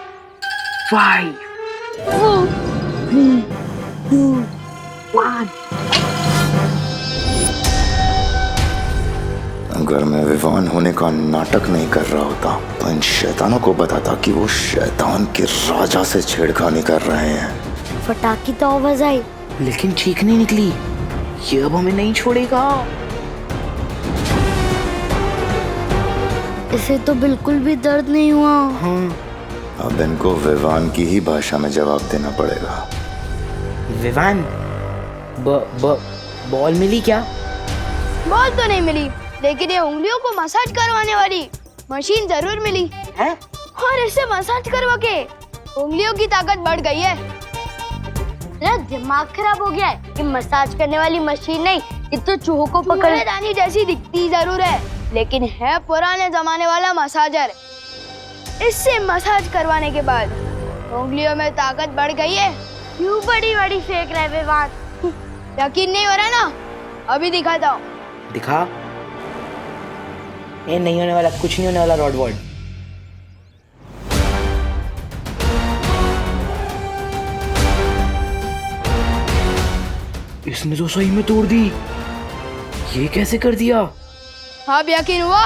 5 4 3 2 1। अगर मैं विवान होने का नाटक नहीं कर रहा होता तो इन शैतानों को बताता कि वो शैतान के राजा से छेड़खानी कर रहे हैं। फटाकी तो आवाज आई, लेकिन चीख नहीं निकली। ये अब हमें नहीं छोड़ेगा। इसे तो बिल्कुल भी दर्द नहीं हुआ। हाँ। अब इनको विवान की ही भाषा में जवाब देना पड़ेगा। विवान, बॉल मिली क्या? बॉल तो नहीं मिली, लेकिन ये उंगलियों को मसाज करवाने वाली मशीन जरूर मिली है, और इससे मसाज करवा के उंगलियों की ताकत बढ़ गई है। मेरा दिमाग खराब हो गया है कि मसाज करने वाली मशीन नहीं, ये तो चूहों को पकड़दानी जैसी दिखती जरूर है, लेकिन है पुराने जमाने वाला मसाजर। इससे मसाज करवाने के बाद उंगलियों में ताकत बढ़ गई है। क्यों बड़ी बड़ी फेंक रहे विवान? यकीन नहीं हो रहा ना? अभी दिखाता हूँ। दिखा। ये नहीं होने वाला, कुछ नहीं होने वाला रॉड वॉर्ड। इसने तो सही में तोड़ दी। ये कैसे कर दिया? हाँ, अब यकीन हुआ?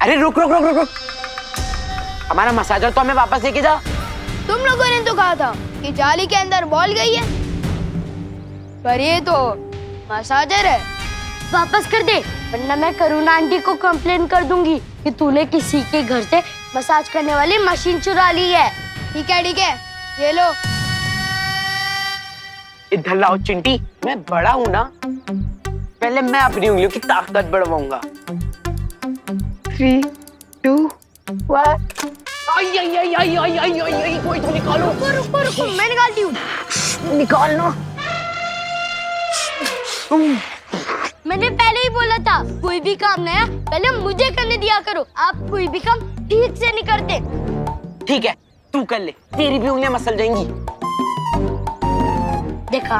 अरे रुक रुक रुक रुक रुक, हमारा मसाजर तो हमें वापस लेके जा। तुम लोगों ने तो कहा था कि जाली के अंदर बॉल गई है, पर ये तो मसाजर है। वापस कर दे, वरना मैं करुणा आंटी को कंप्लेन कर दूंगी कि तूने किसी के घर से मसाज करने वाली मशीन चुरा ली है। ठीक है, ये लो। इधर लाओ चिंटी, मैं बड़ा हूँ ना, पहले मैं अपनी उंगलियों की ताकत बढ़वाऊंगा। 3, 2, 1। आई, कोई तो निकालो। रुको, मैं निकालती हूँ। निकालना। मैंने पहले ही बोला था, कोई भी काम नया पहले मुझे करने दिया करो। आप कोई भी काम ठीक से नहीं करते। ठीक है, तू कर ले, तेरी भी उंगलियां मसल जाएंगी। देखा?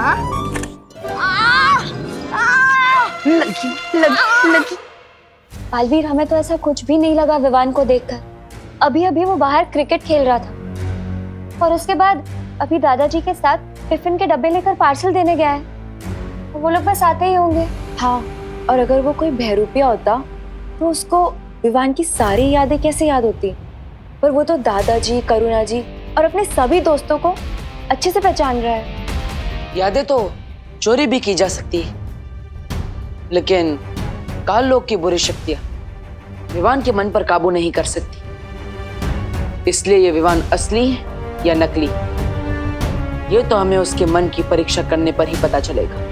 लगी। बालवीर, हमें तो ऐसा कुछ भी नहीं लगा विवान को देखकर। अभी अभी वो बाहर क्रिकेट खेल रहा था और उसके बाद अभी दादाजी के साथ टिफिन के डब्बे लेकर पार्सल देने गया है। वो लोग बस आते ही होंगे। हाँ, और अगर वो कोई बहरूपिया होता तो उसको विवान की सारी यादें कैसे याद होती? पर वो तो दादाजी, करुणा जी और अपने सभी दोस्तों को अच्छे से पहचान रहा है। यादें तो चोरी भी की जा सकती है, लेकिन काल लोग की बुरी शक्तियां विवान के मन पर काबू नहीं कर सकती। इसलिए ये विवान असली है या नकली, ये तो हमें उसके मन की परीक्षा करने पर ही पता चलेगा।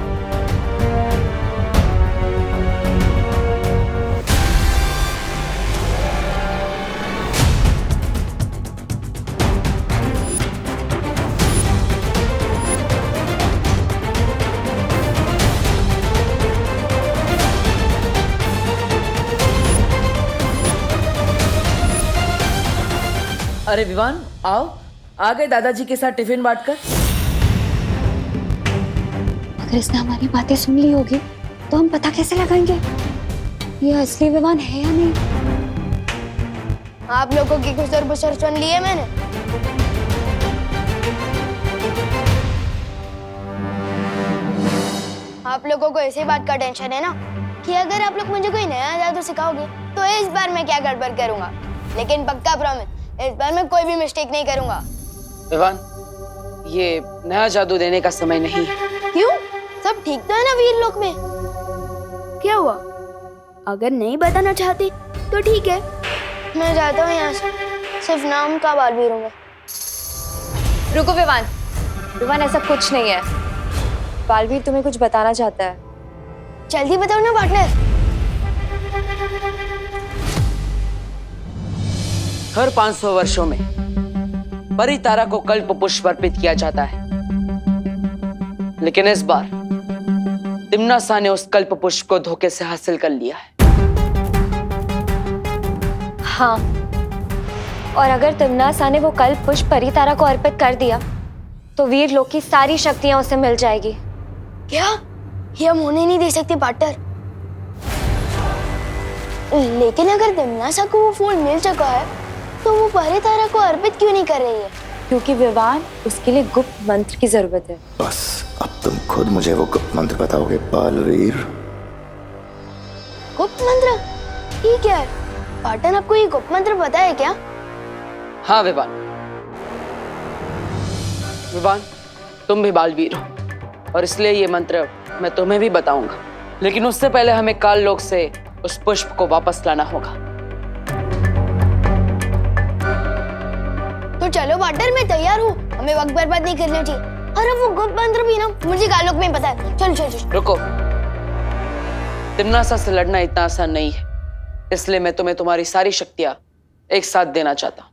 अरे विवान, आओ, आ गए दादाजी के साथ टिफिन बांटकर। अगर इसने हमारी बातें सुन ली होगी तो हम पता कैसे लगाएंगे ये असली विवान है या नहीं? आप लोगों की गुजर बसर सुन ली है मैंने। आप लोगों को इसी बात का टेंशन है ना कि अगर आप लोग मुझे कोई नया जादू सिखाओगे तो इस बार मैं क्या गड़बड़ करूंगा, लेकिन पक्का प्रॉमिस, इस बार मैं कोई भी मिस्टेक नहीं करूंगा। विवान, ये नया जादू देने का समय नहीं है। क्यों? सब ठीक तो है ना वीर लोक में? क्या हुआ? अगर नहीं बताना चाहती तो ठीक है, मैं जाता हूँ यहाँ से। सिर्फ नाम का बालवीर हूँ मैं। रुको विवान, ऐसा कुछ नहीं है। बालवीर तुम्हें कुछ बताना चाहता है। जल्दी बताओ ना पार्टनर। हर 500 वर्षों में परी तारा को कल्प पुष्प अर्पित किया जाता है, लेकिन इस बार तिम्नासा ने उस कल्प पुष्प को धोखे से हासिल कर लिया है। हाँ, और अगर तिम्नासा ने वो कल्प पुष्प परी तारा को अर्पित कर दिया तो वीर लोक की सारी शक्तियां उसे मिल जाएगी। क्या? ये हम होने नहीं दे सकते पार्टनर। लेकिन अगर तिम्नासा को वो फूल मिल चुका है तो वो परी तारा को अर्पित क्यों नहीं कर रही है? क्योंकि विवान, उसके लिए गुप्त मंत्र की जरूरत है। बस अब तुम खुद मुझे वो गुप्त मंत्र बताओगे बालवीर। गुप्त मंत्र? ठीक है पार्टनर, आपको ये गुप्त मंत्र पता है क्या? हाँ विवान, तुम भी बालवीर हो और इसलिए ये मंत्र मैं तुम्हें भी बताऊंगा, लेकिन उससे पहले हमें काल लोक से उस पुष्प को वापस लाना होगा। तो चलो पार्टनर, मैं तैयार हूँ। हमें वक्त बर्बाद नहीं करना चाहिए। अरे वो गुप्त मंत्र भी ना मुझे काल लोक में पता है। चलो चलो चलो। रुको, तिम्नासा से लड़ना इतना आसान नहीं है, इसलिए मैं तुम्हें तुम्हारी सारी शक्तियां एक साथ देना चाहता हूँ।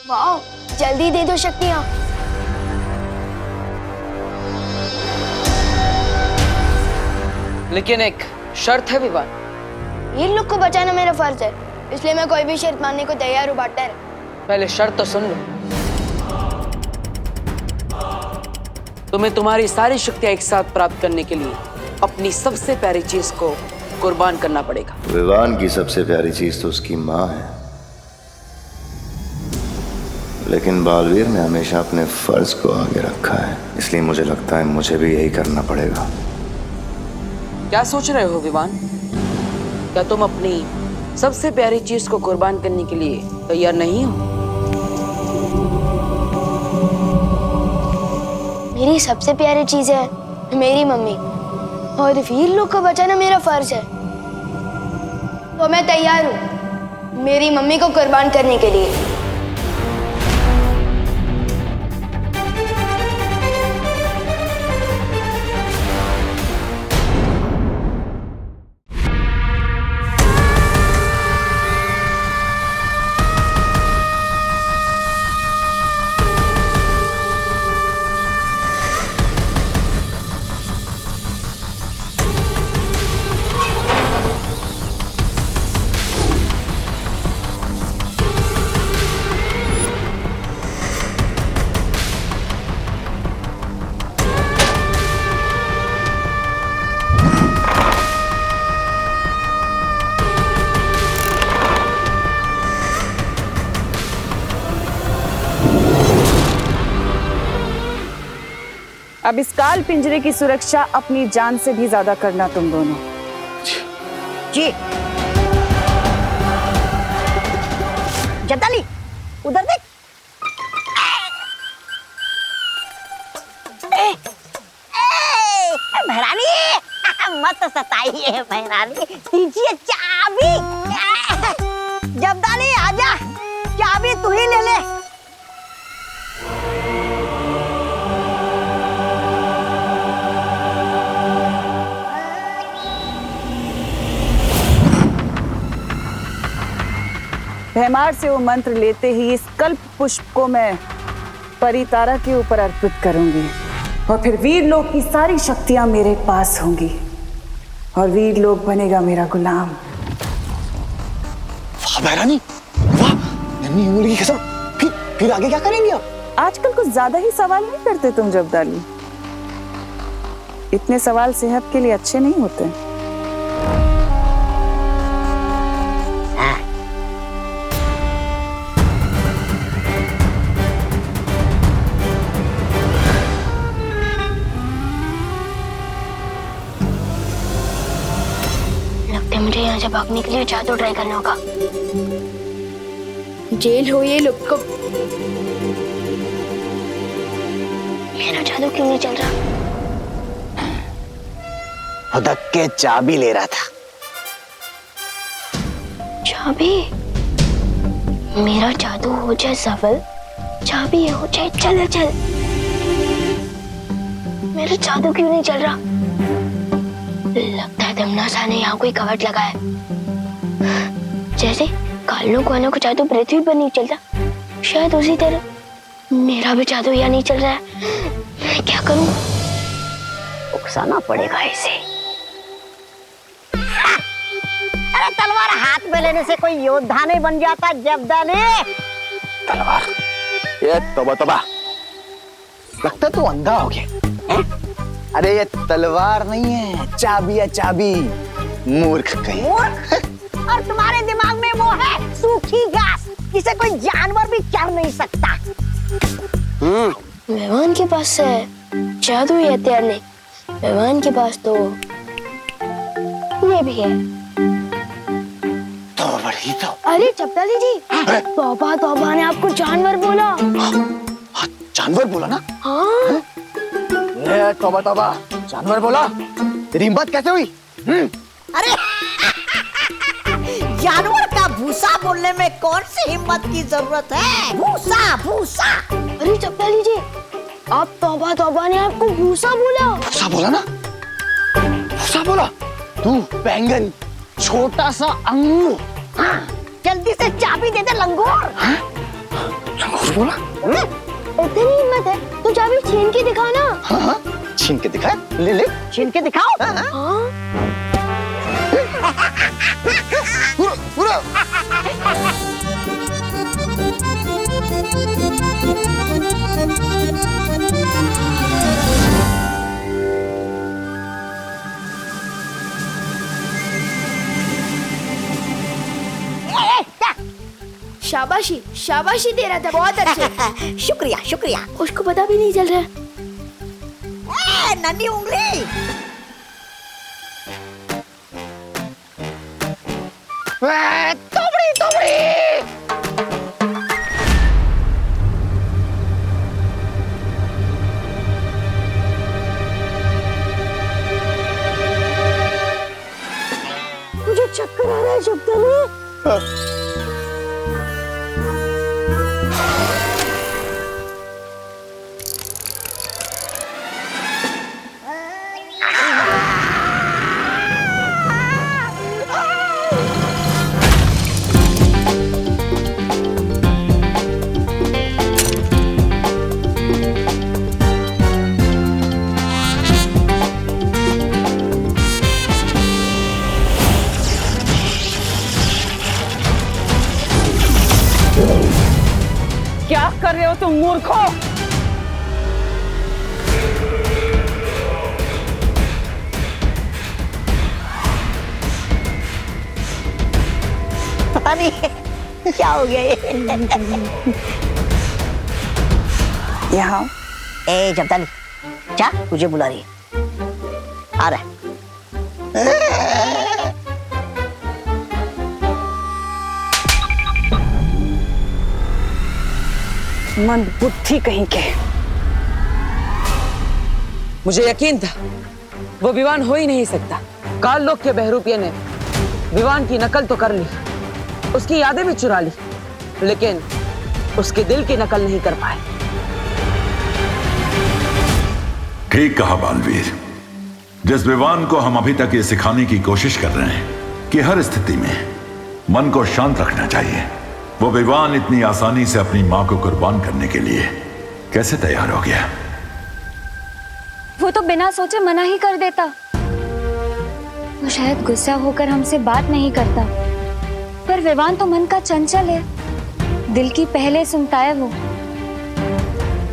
वाह, जल्दी दे दो शक्तियां। लेकिन एक शर्त है विवान। वीर लोग को बचाना मेरा फर्ज है, इसलिए मैं कोई भी शर्त मानने को तैयार हूँ पार्टनर। पहले शर्त तो सुन लो। तुम्हें तुम्हारी सारी शक्तियां एक साथ प्राप्त करने के लिए अपनी सबसे प्यारी चीज को कुर्बान करना पड़ेगा। विवान की सबसे प्यारी चीज तो उसकी माँ है, लेकिन बालवीर ने हमेशा अपने फर्ज को आगे रखा है, इसलिए मुझे लगता है मुझे भी यही करना पड़ेगा। क्या सोच रहे हो विवान? क्या तुम अपनी सबसे प्यारी चीज को कुर्बान करने के लिए तैयार नहीं हो? मेरी सबसे प्यारी चीज है मेरी मम्मी, और वीर लोग को बचाना मेरा फर्ज है, तो मैं तैयार हूँ मेरी मम्मी को कुर्बान करने के लिए। अब इस काल पिंजरे की सुरक्षा अपनी जान से भी ज्यादा करना तुम दोनों। जी जब्दाली, उधर देख। भैरानी मत सताइए भैरानी, दीजिए चाबी। जब्दाली आजा, चाबी तू ही ले ले। भैमार से वो मंत्र लेते ही इस कल्प पुष्प को मैं परितारा के ऊपर अर्पित करूंगी, और फिर वीर लोक की सारी शक्तियां मेरे पास होंगी, और वीर लोक बनेगा मेरा गुलाम। वाह भैरानी, वाह, नन्ही उंगली की कसम। फिर आगे क्या करेंगे आप? आजकल कुछ ज्यादा ही सवाल नहीं करते तुम जब्दाली। इतने सवाल सेहत के लिए अच्छे नहीं होते। मुझे यहाँ से भागने के लिए जादू ट्राई करना होगा। जेल हो ये लोग को। मेरा जादू क्यों नहीं चल रहा? हुदक के चाबी ले रहा था। चाबी? मेरा जादू हो जाए सफल, चाबी हो जाए चल चल। मेरा जादू क्यों नहीं चल रहा? लगता है दमनासा ने यहाँ कोई कवट लगाया। जैसे कालनों कानों का जादू पृथ्वी पर नहीं चलता, शायद उसी तरह मेरा भी जादू यहाँ नहीं चल रहा है। मैं क्या करूं? उकसाना पड़ेगा इसे। अरे तलवार हाथ में लेने से कोई योद्धा नहीं बन जाता जब्दाली। तलवार? ये तौबा तौबा, लगता तू अंधा हो गया। अरे ये तलवार नहीं है, चाबी है चाबी। मूर्ख कहीं। मूर्ख? और तुम्हारे दिमाग में वो है सूखी घास, जिसे कोई जानवर भी चढ़ नहीं सकता। मेहमान के पास है जादू या हथियार नहीं, मेहमान के पास तो ये भी है। तो बड़ी तो। अरे जब्दाली जी, तौबा तौबा ने आपको जानवर बोला। हाँ, जानवर बोला ना? हाँ। तौबा तौबा, जानवर बोला? तेरी हिम्मत कैसे हुई? अरे जानवर का भूसा बोलने में कौन सी हिम्मत की जरूरत है? भूसा भूसा। अरे जब्दाली जी, आप तौबा तौबा ने आपको भूसा बोला। भूसा बोला ना? भूसा बोला? तू बैंगन, छोटा सा अंगूर। हाँ, जल्दी से चाबी दे दे लंगूर। हाँ? लंगूर बोला? इतनी हिम्मत है तो चाबी छीन के दिखाना। हाँ, छीन के दिखा। ले ले, छीन के दिखाओ। हाँ। शाबाशी शाबाशी दे रहा था, बहुत अच्छे। शुक्रिया शुक्रिया। उसको पता भी नहीं चल रहा। नन्ही उंगली। तोबड़ी तोबड़ी। मुझे चक्कर आ रहा है शब्दानी। क्या कर रहे हो तुम मूर्खों? पता नहीं क्या हो गया ये। यहाँ ए जब्दाली, क्या तुझे बुला रही है? आ रहा मंद बुद्धि कहीं के। मुझे यकीन था वो विवान हो ही नहीं सकता। काल लोक के बहरूपिये ने विवान की नकल तो कर ली, उसकी यादें भी चुरा ली, लेकिन उसके दिल की नकल नहीं कर पाए। ठीक कहा बालवीर। जिस विवान को हम अभी तक ये सिखाने की कोशिश कर रहे हैं कि हर स्थिति में मन को शांत रखना चाहिए, वो विवान इतनी आसानी से अपनी मां को कुर्बान करने के लिए कैसे तैयार हो गया? वो तो बिना सोचे मना ही कर देता। वो शायद गुस्सा होकर हमसे बात नहीं करता, पर विवान तो मन का चंचल है, दिल की पहले सुनता है वो।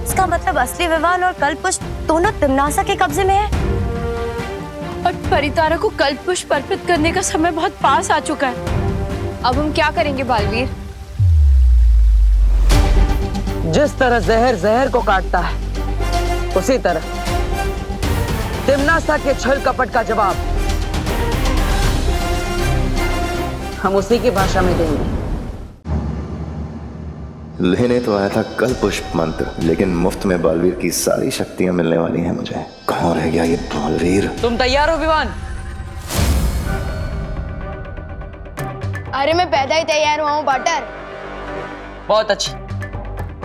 इसका मतलब असली विवान और कल्पपुष्प दोनों तिम्नासा के कब्जे में है। और परितारा को कल्पपुष्प अर्पित करने का समय बहुत पास आ चुका है। अब हम क्या करेंगे बालवीर? जिस तरह जहर जहर को काटता है, उसी तरह तिम्नासा के छल कपट का जवाब हम उसी की भाषा में देंगे। लेने तो आया था कल पुष्प मंत्र, लेकिन मुफ्त में बालवीर की सारी शक्तियां मिलने वाली हैं मुझे। कहाँ रह गया ये बालवीर? तुम तैयार हो विवान? अरे मैं पैदा ही तैयार हुआ हूँ बटर। बहुत अच्छी।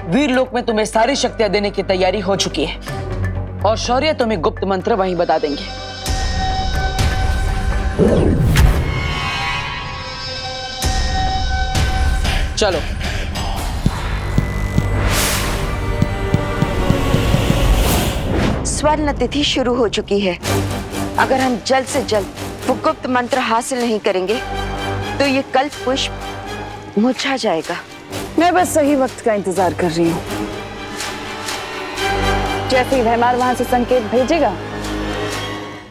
वीर लोक में तुम्हें सारी शक्तियां देने की तैयारी हो चुकी है, और शौर्य तुम्हें गुप्त मंत्र वहीं बता देंगे। चलो। स्वर्ण तिथि शुरू हो चुकी है। अगर हम जल्द से जल्द वो गुप्त मंत्र हासिल नहीं करेंगे तो ये कल्प पुष्प मुरझा जाएगा। मैं बस सही वक्त का इंतजार कर रही हूँ। जैसे ही भैमार वहां से संकेत भेजेगा,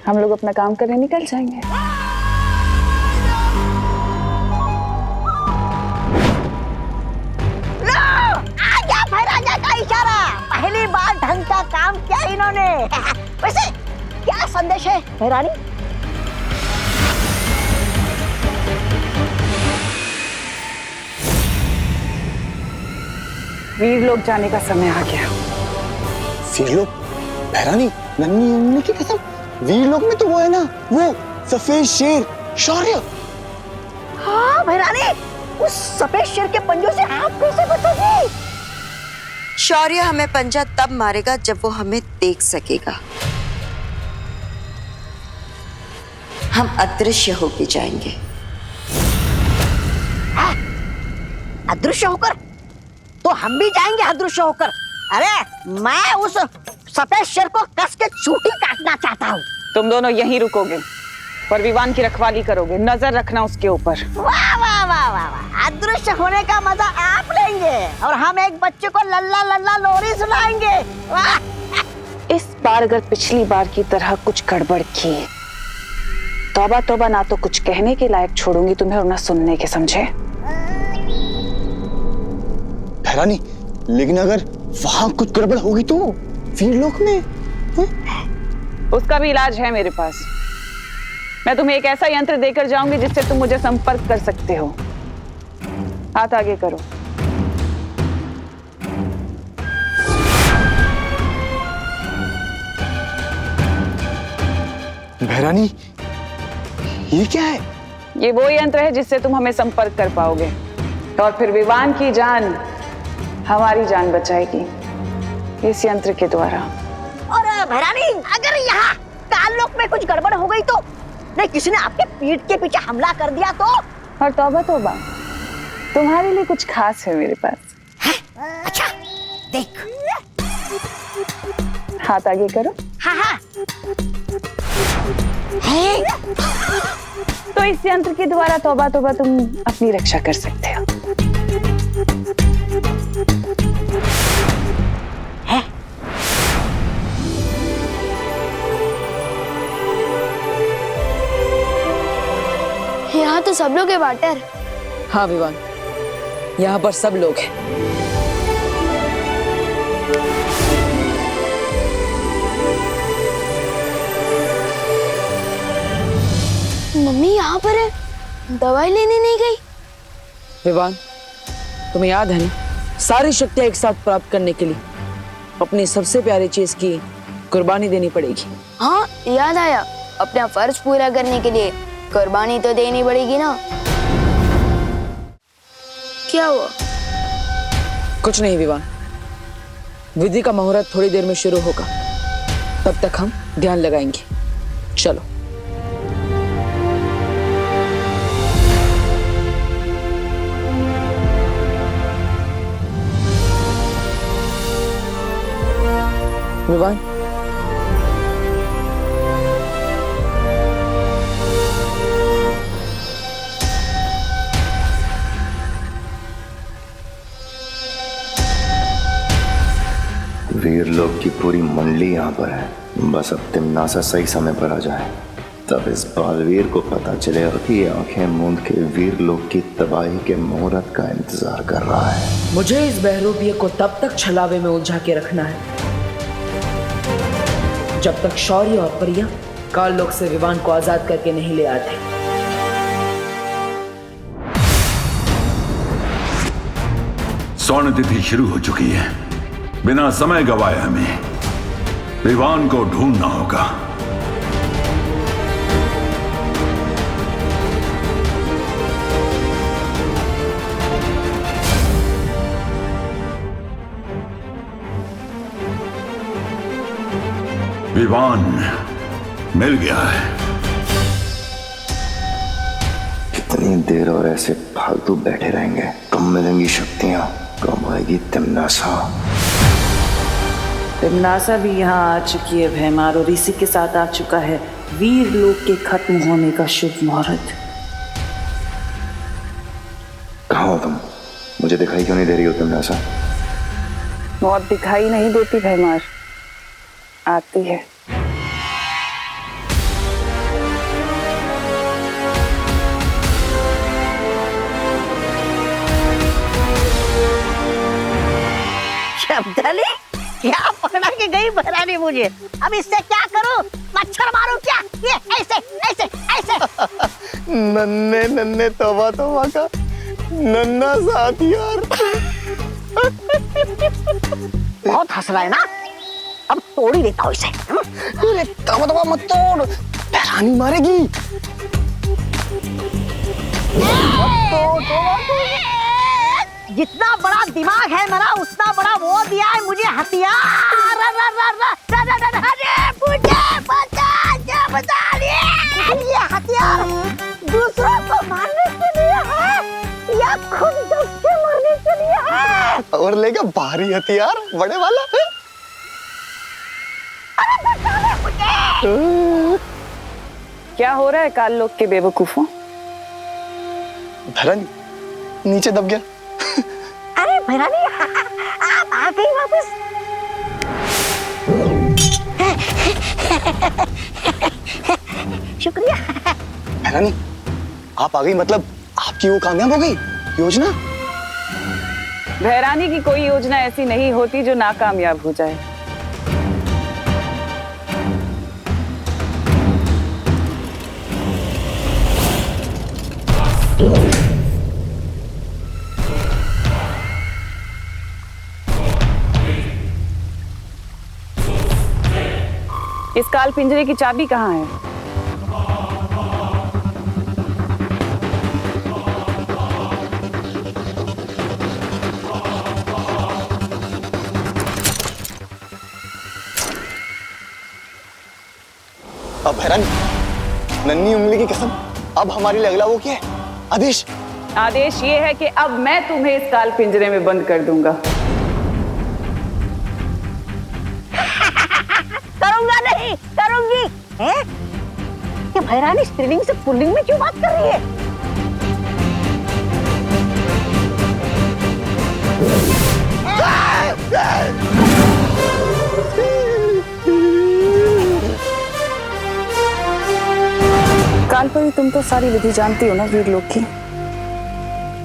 हम लोग अपना काम करने निकल जाएंगे। आजा भैराजा का इशारा। पहली बार ढंग का काम किया इन्होंने। वैसे क्या संदेश है भैरानी? वीर लोग जाने का समय आ गया। वीर लोग? भैरानी, नन्ही उंगली की कसम, वीर लोग में तो वो है ना, वो सफेद शेर शौर्य। हाँ भैरानी, उस सफेद शेर के पंजों से आप कैसे बचोगी? शौर्य हमें पंजा तब मारेगा जब वो हमें देख सकेगा। हम अदृश्य होके जाएंगे। अदृश्य होकर? तो हम भी जाएंगे अदृश्य होकर। अरे मैं उस सफेद शेर को कस के चूटी काटना चाहता हूँ। तुम दोनों यहीं रुकोगे, पर विवान की रखवाली करोगे, नजर रखना उसके ऊपर। वाह वाह वाह वाह वाह, अदृश्य होने का मजा आप लेंगे और हम एक बच्चे को लल्ला लल्ला लोरी सुनाएंगे। वाह! इस बार अगर पिछली बार की तरह कुछ गड़बड़ की, तौबा तौबा, ना तो कुछ कहने के लायक छोड़ूंगी तुम्हें और ना सुनने के, समझे? भैरानी, लेकिन अगर वहां कुछ गड़बड़ होगी तो वीरलोक में उसका भी इलाज है मेरे पास। मैं तुम्हें एक ऐसा यंत्र देकर जाऊंगी जिससे तुम मुझे संपर्क कर सकते हो। हाथ आगे करो। भैरानी, ये क्या है? ये वो यंत्र है जिससे तुम हमें संपर्क कर पाओगे और फिर विवान की जान हमारी जान बचाएगी इस यंत्र के द्वारा। और भैरानी, अगर यहाँ काललोक में कुछ गड़बड़ हो गई तो, नहीं किसी ने आपके पीठ के पीछे हमला कर दिया तो? और तौबा तौबा, तुम्हारे लिए कुछ खास है मेरे पास। अच्छा, देख। हाथ आगे करो। हाँ हाँ। तो इस यंत्र के द्वारा तौबा तौबा तुम अपनी रक्षा कर सकते हो। यहाँ तो सब लोग है वाटर। हाँ विवान, यहाँ पर सब लोग हैं। मम्मी यहाँ पर है, दवाई लेने नहीं गई। विवान, तुम्हें याद है ना, सारी शक्तियां एक साथ प्राप्त करने के लिए अपनी सबसे प्यारी चीज की कुर्बानी देनी पड़ेगी। हाँ याद आया, अपना फर्ज पूरा करने के लिए कुर्बानी तो देनी पड़ेगी ना। क्या हुआ? कुछ नहीं विवान, विधि का मुहूर्त थोड़ी देर में शुरू होगा, तब तक हम ध्यान लगाएंगे। चलो। विवान, वीरलोक की पूरी मंडली यहाँ पर है। बस अब तिम्नासा सही समय पर आ जाए, तब इस बालवीर को पता चलेगा कि ये आंखें मूंद के वीरलोक की तबाही के मुहूर्त का इंतजार कर रहा है। मुझे इस बहरूपिये को तब तक छलावे में उलझा के रखना है जब तक शौर्य और परियां काललोक से विवान को आजाद करके नहीं ले आते। स्वर्ण तिथि शुरू हो चुकी है। बिना समय गवाए हमें विवान को ढूंढना होगा। विवान मिल गया है। कितनी देर और ऐसे फालतू बैठे रहेंगे? कम मिलेंगी शक्तियां, कम आएगी तिम्नासा। तिम्नासा भी यहाँ आ चुकी है भैमार, और इसी के साथ आ चुका है वीरलोक के खत्म होने का शुभ मुहूर्त। कहाँ हो तुम? मुझे दिखाई क्यों नहीं दे रही हो तिम्नासा? मौत दिखाई नहीं देती भैमार, आती है। शब्दाली, क्या पकड़ा के गई भैरानी मुझे? अब इससे क्या करूं? मच्छर मारूं क्या? ये ऐसे ऐसे ऐसे। नन्हे नन्हे तौबा तौबा का नन्हा सा हथियार। बहुत हंस रहा है ना? अब तोड़ ही देता हूँ इसे। अरे तौबा तौबा मत तोड़, भैरानी मारेगी। जितना बड़ा दिमाग है मेरा, उतना बड़ा वो दिया है मुझे हथियार। ये हथियार दूसरों को मारने के लिए है या खुद दब के मरने के लिए है? और लेगा भारी हथियार, बड़े वाला है। अरे बचा ले मुझे। क्या हो रहा है काल लोग के बेवकूफों? भैरानी नीचे दब गया। अरे भैरानी आप आ गई वापस। शुक्रिया। भैरानी आप आ गई मतलब आपकी वो कामयाब हो गई योजना? भैरानी की कोई योजना ऐसी नहीं होती जो नाकामयाब हो जाए। इस काल पिंजरे की चाबी कहाँ है? अब भैरानी नन्ही उंगली की कसम, अब हमारे लिए अगला वो क्या है? आदेश। आदेश ये है कि अब मैं तुम्हें इस काल पिंजरे में बंद कर दूंगा। करूंगा नहीं, करूंगी। हैं? ये भैरानी स्त्रीलिंग से पुल्लिंग में क्यों बात कर रही है? कालपरी, तुम तो सारी विधि जानती हो ना वीर लोग की।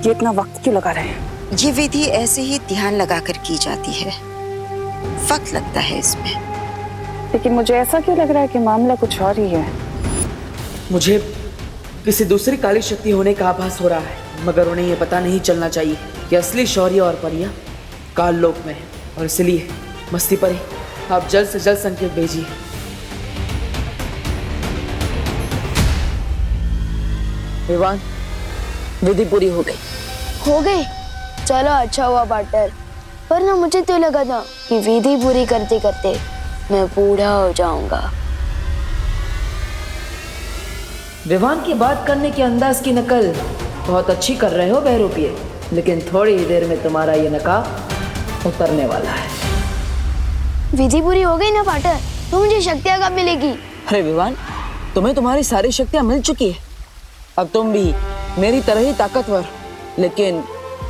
ये इतना वक्त क्यों लगा रहे हैं? ये विधि ऐसे ही ध्यान लगाकर की जाती है, वक्त लगता है इसमें। लेकिन मुझे ऐसा क्यों लग रहा है कि मामला कुछ और ही है? मुझे किसी दूसरी काली शक्ति होने का आभास हो रहा है, मगर उन्हें यह पता नहीं चलना चाहिए कि असली शौर्य और परियां काल लोक में है। और इसलिए मस्ती परी, आप जल्द से जल्द संकेत भेजिए। विवान, विधि पूरी हो गई। हो गई? चलो अच्छा हुआ पार्टनर, पर ना मुझे तो लगा था कि विधि पूरी करते करते मैं बूढ़ा हो जाऊंगा। विवान की बात करने के अंदाज की नकल बहुत अच्छी कर रहे हो बहरूपिये, लेकिन थोड़ी ही देर में तुम्हारा ये नकाब उतरने वाला है। विधि पूरी हो गई ना पार्टनर, तो मुझे शक्तियाँ कब मिलेगी? अरे विवान, तुम्हें तुम्हारी सारी शक्तियां मिल चुकी है। अब तुम भी मेरी तरह ही ताकतवर, लेकिन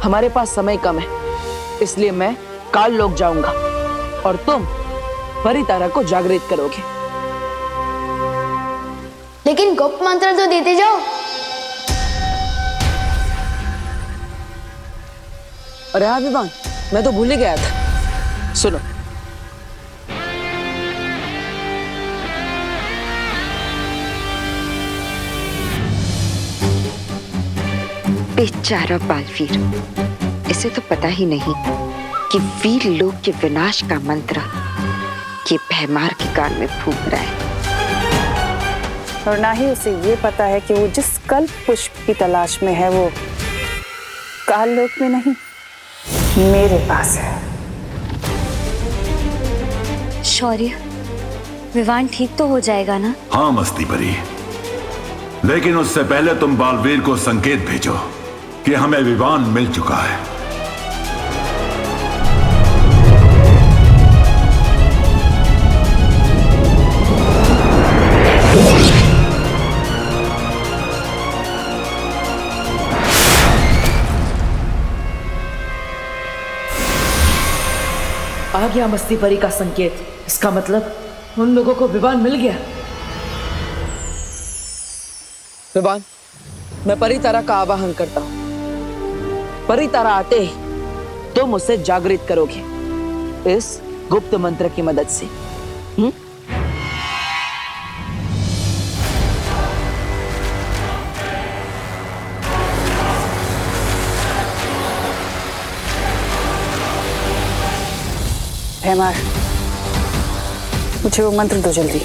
हमारे पास समय कम है, इसलिए मैं काल लोक जाऊंगा और तुम परितारा को जागृत करोगे। लेकिन गुप्त मंत्र तो देते जाओ। अरे हाँ विवान, मैं तो भूल ही गया था। सुनो, बेचारा बालवीर, इसे तो पता ही नहीं कि वीर लोक के विनाश का मंत्र ये भैमार के कान में फूंक रहा है। और ना ही उसे ये पता है कि वो जिस कल्प पुष्प की तलाश में है वो काल लोक में नहीं, मेरे पास है। शौर्य, विवान ठीक तो हो जाएगा ना? हाँ मस्ती परी, लेकिन उससे पहले तुम बालवीर को संकेत भेजो कि हमें विवान मिल चुका है। आ गया मस्ती परी का संकेत। इसका मतलब उन लोगों को विवान मिल गया। विवान, मैं परितारा का आवाहन करता हूं। परितारा आते ही तुम उसे जागृत करोगे इस गुप्त मंत्र की मदद से। भैमार, मुझे वो मंत्र दो जल्दी।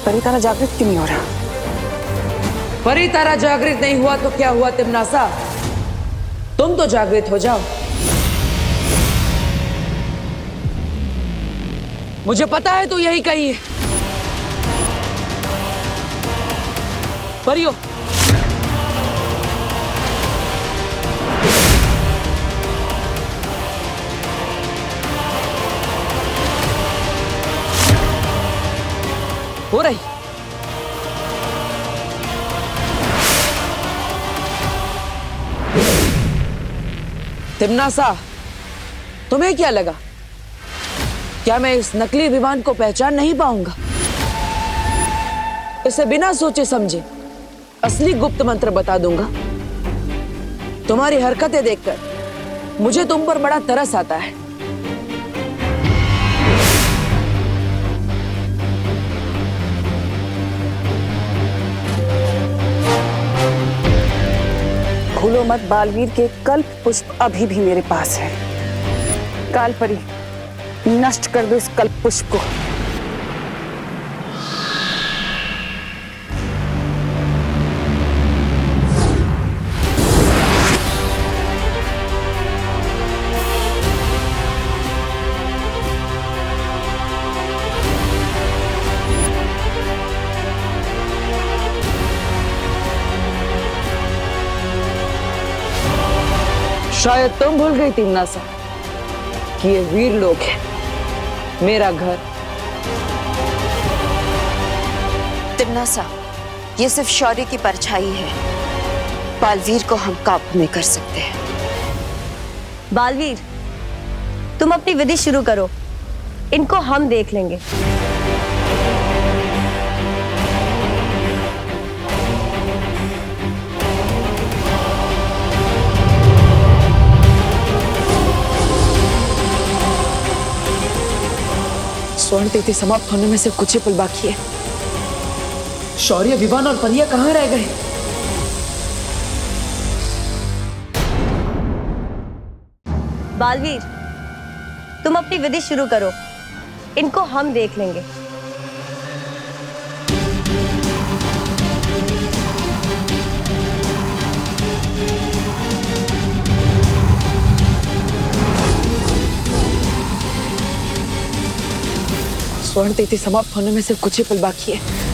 परितारा जागृत क्यों नहीं हो रहा? परितारा जागृत नहीं हुआ तो क्या हुआ तिमनासा? तुम तो जागृत हो जाओ। मुझे पता है तू यही कही है। परियो, हो रही। तिमनासा, तुम्हें क्या लगा? क्या मैं इस नकली विमान को पहचान नहीं पाऊंगा? इसे बिना सोचे समझे असली गुप्त मंत्र बता दूंगा। तुम्हारी हरकतें देखकर मुझे तुम पर बड़ा तरस आता है। भूलो मत, बालवीर के कल्प पुष्प अभी भी मेरे पास है। कालपरी, नष्ट कर दो इस कल्प पुष्प को। शायद तुम भूल गई तिमनासा कि ये वीर लोग हैं, मेरा घर। तिमनासा, ये सिर्फ शौर्य की परछाई है। बालवीर को हम काबू में कर सकते हैं। बालवीर, तुम अपनी विधि शुरू करो, इनको हम देख लेंगे। स्वर्ण तिथि समाप्त होने में सिर्फ कुछ ही पल बाकी है। शौर्य, विवान और परिया कहाँ रह गए? बालवीर, तुम अपनी विधि शुरू करो, इनको हम देख लेंगे। स्वर्ण तिथि समाप्त होने में सिर्फ कुछ ही पल बाकी है।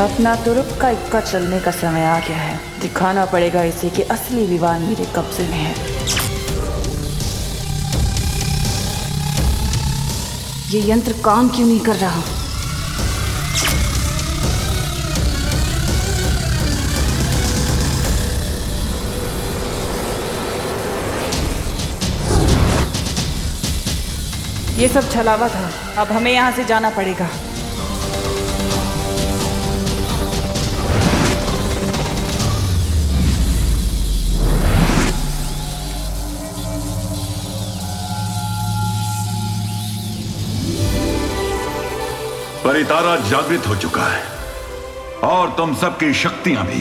अपना तुरुप का इक्का चलने का समय आ गया है। दिखाना पड़ेगा इसे कि असली विवान मेरे कब्जे में है। ये यंत्र काम क्यों नहीं कर रहा? ये सब छलावा था। अब हमें यहाँ से जाना पड़ेगा। परितारा जागृत हो चुका है और तुम सबकी शक्तियां भी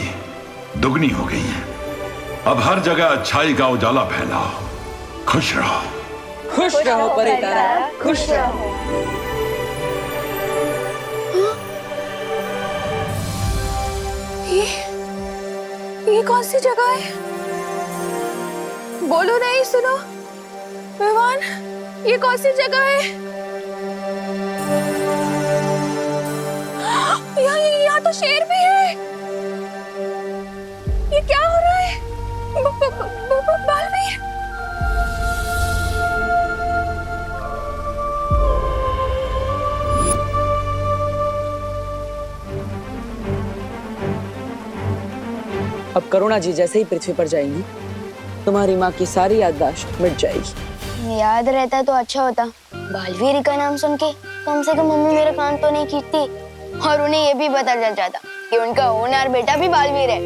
दुगनी हो गई हैं। अब हर जगह अच्छाई का उजाला फैलाओ। खुश रहो। खुश रहो परितारा, खुश रहो। ये कौन सी जगह है? बोलो नहीं, सुनो विवान, ये कौन सी जगह है? यहाँ तो शेर भी है। ये क्या हो रहा है? बालवीर, अब करुणा जी जैसे ही पृथ्वी पर जाएंगी, तुम्हारी माँ की सारी याददाश्त मिट जाएगी। याद रहता तो अच्छा होता। बालवीर का नाम सुन के कम से कम मम्मी मेरे कान तो नहीं खींचती, और उन्हें ये भी पता चल जाता कि उनका होनहार बेटा भी बालवीर है।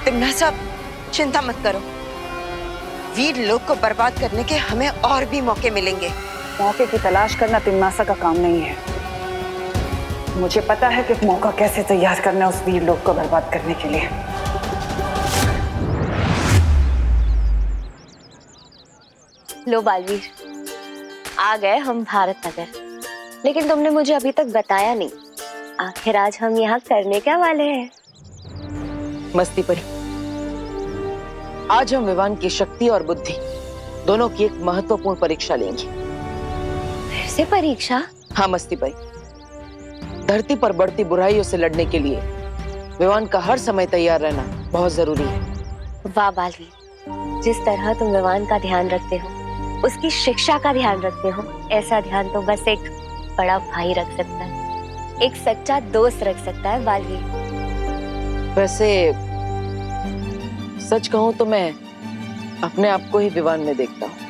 तिम्नासा, चिंता मत करो, वीर लोग को बर्बाद करने के हमें और भी मौके मिलेंगे। मौके की तलाश करना तिम्नासा का काम नहीं है। मुझे पता है कि मौका कैसे तैयार करना है उस वीर लोग को बर्बाद करने के लिए। लो बालवीर, आ गए हम भारत नगर, लेकिन तुमने मुझे अभी तक बताया नहीं, आखिर आज हम यहाँ करने क्या वाले हैं? मस्ती परी, आज हम विवान की शक्ति और बुद्धि दोनों की एक महत्वपूर्ण परीक्षा लेंगे। फिर से परीक्षा? हाँ मस्ती परी, धरती पर बढ़ती बुराइयों से लड़ने के लिए विवान का हर समय तैयार रहना बहुत जरूरी है। वाह बालवीर, जिस तरह तुम विवान का ध्यान रखते हो, उसकी शिक्षा का ध्यान रखते हो, ऐसा ध्यान तो बस एक बड़ा भाई रख सकता है, एक सच्चा दोस्त रख सकता है बालवीर। वैसे सच कहूं तो मैं अपने आप को ही विवान में देखता हूँ।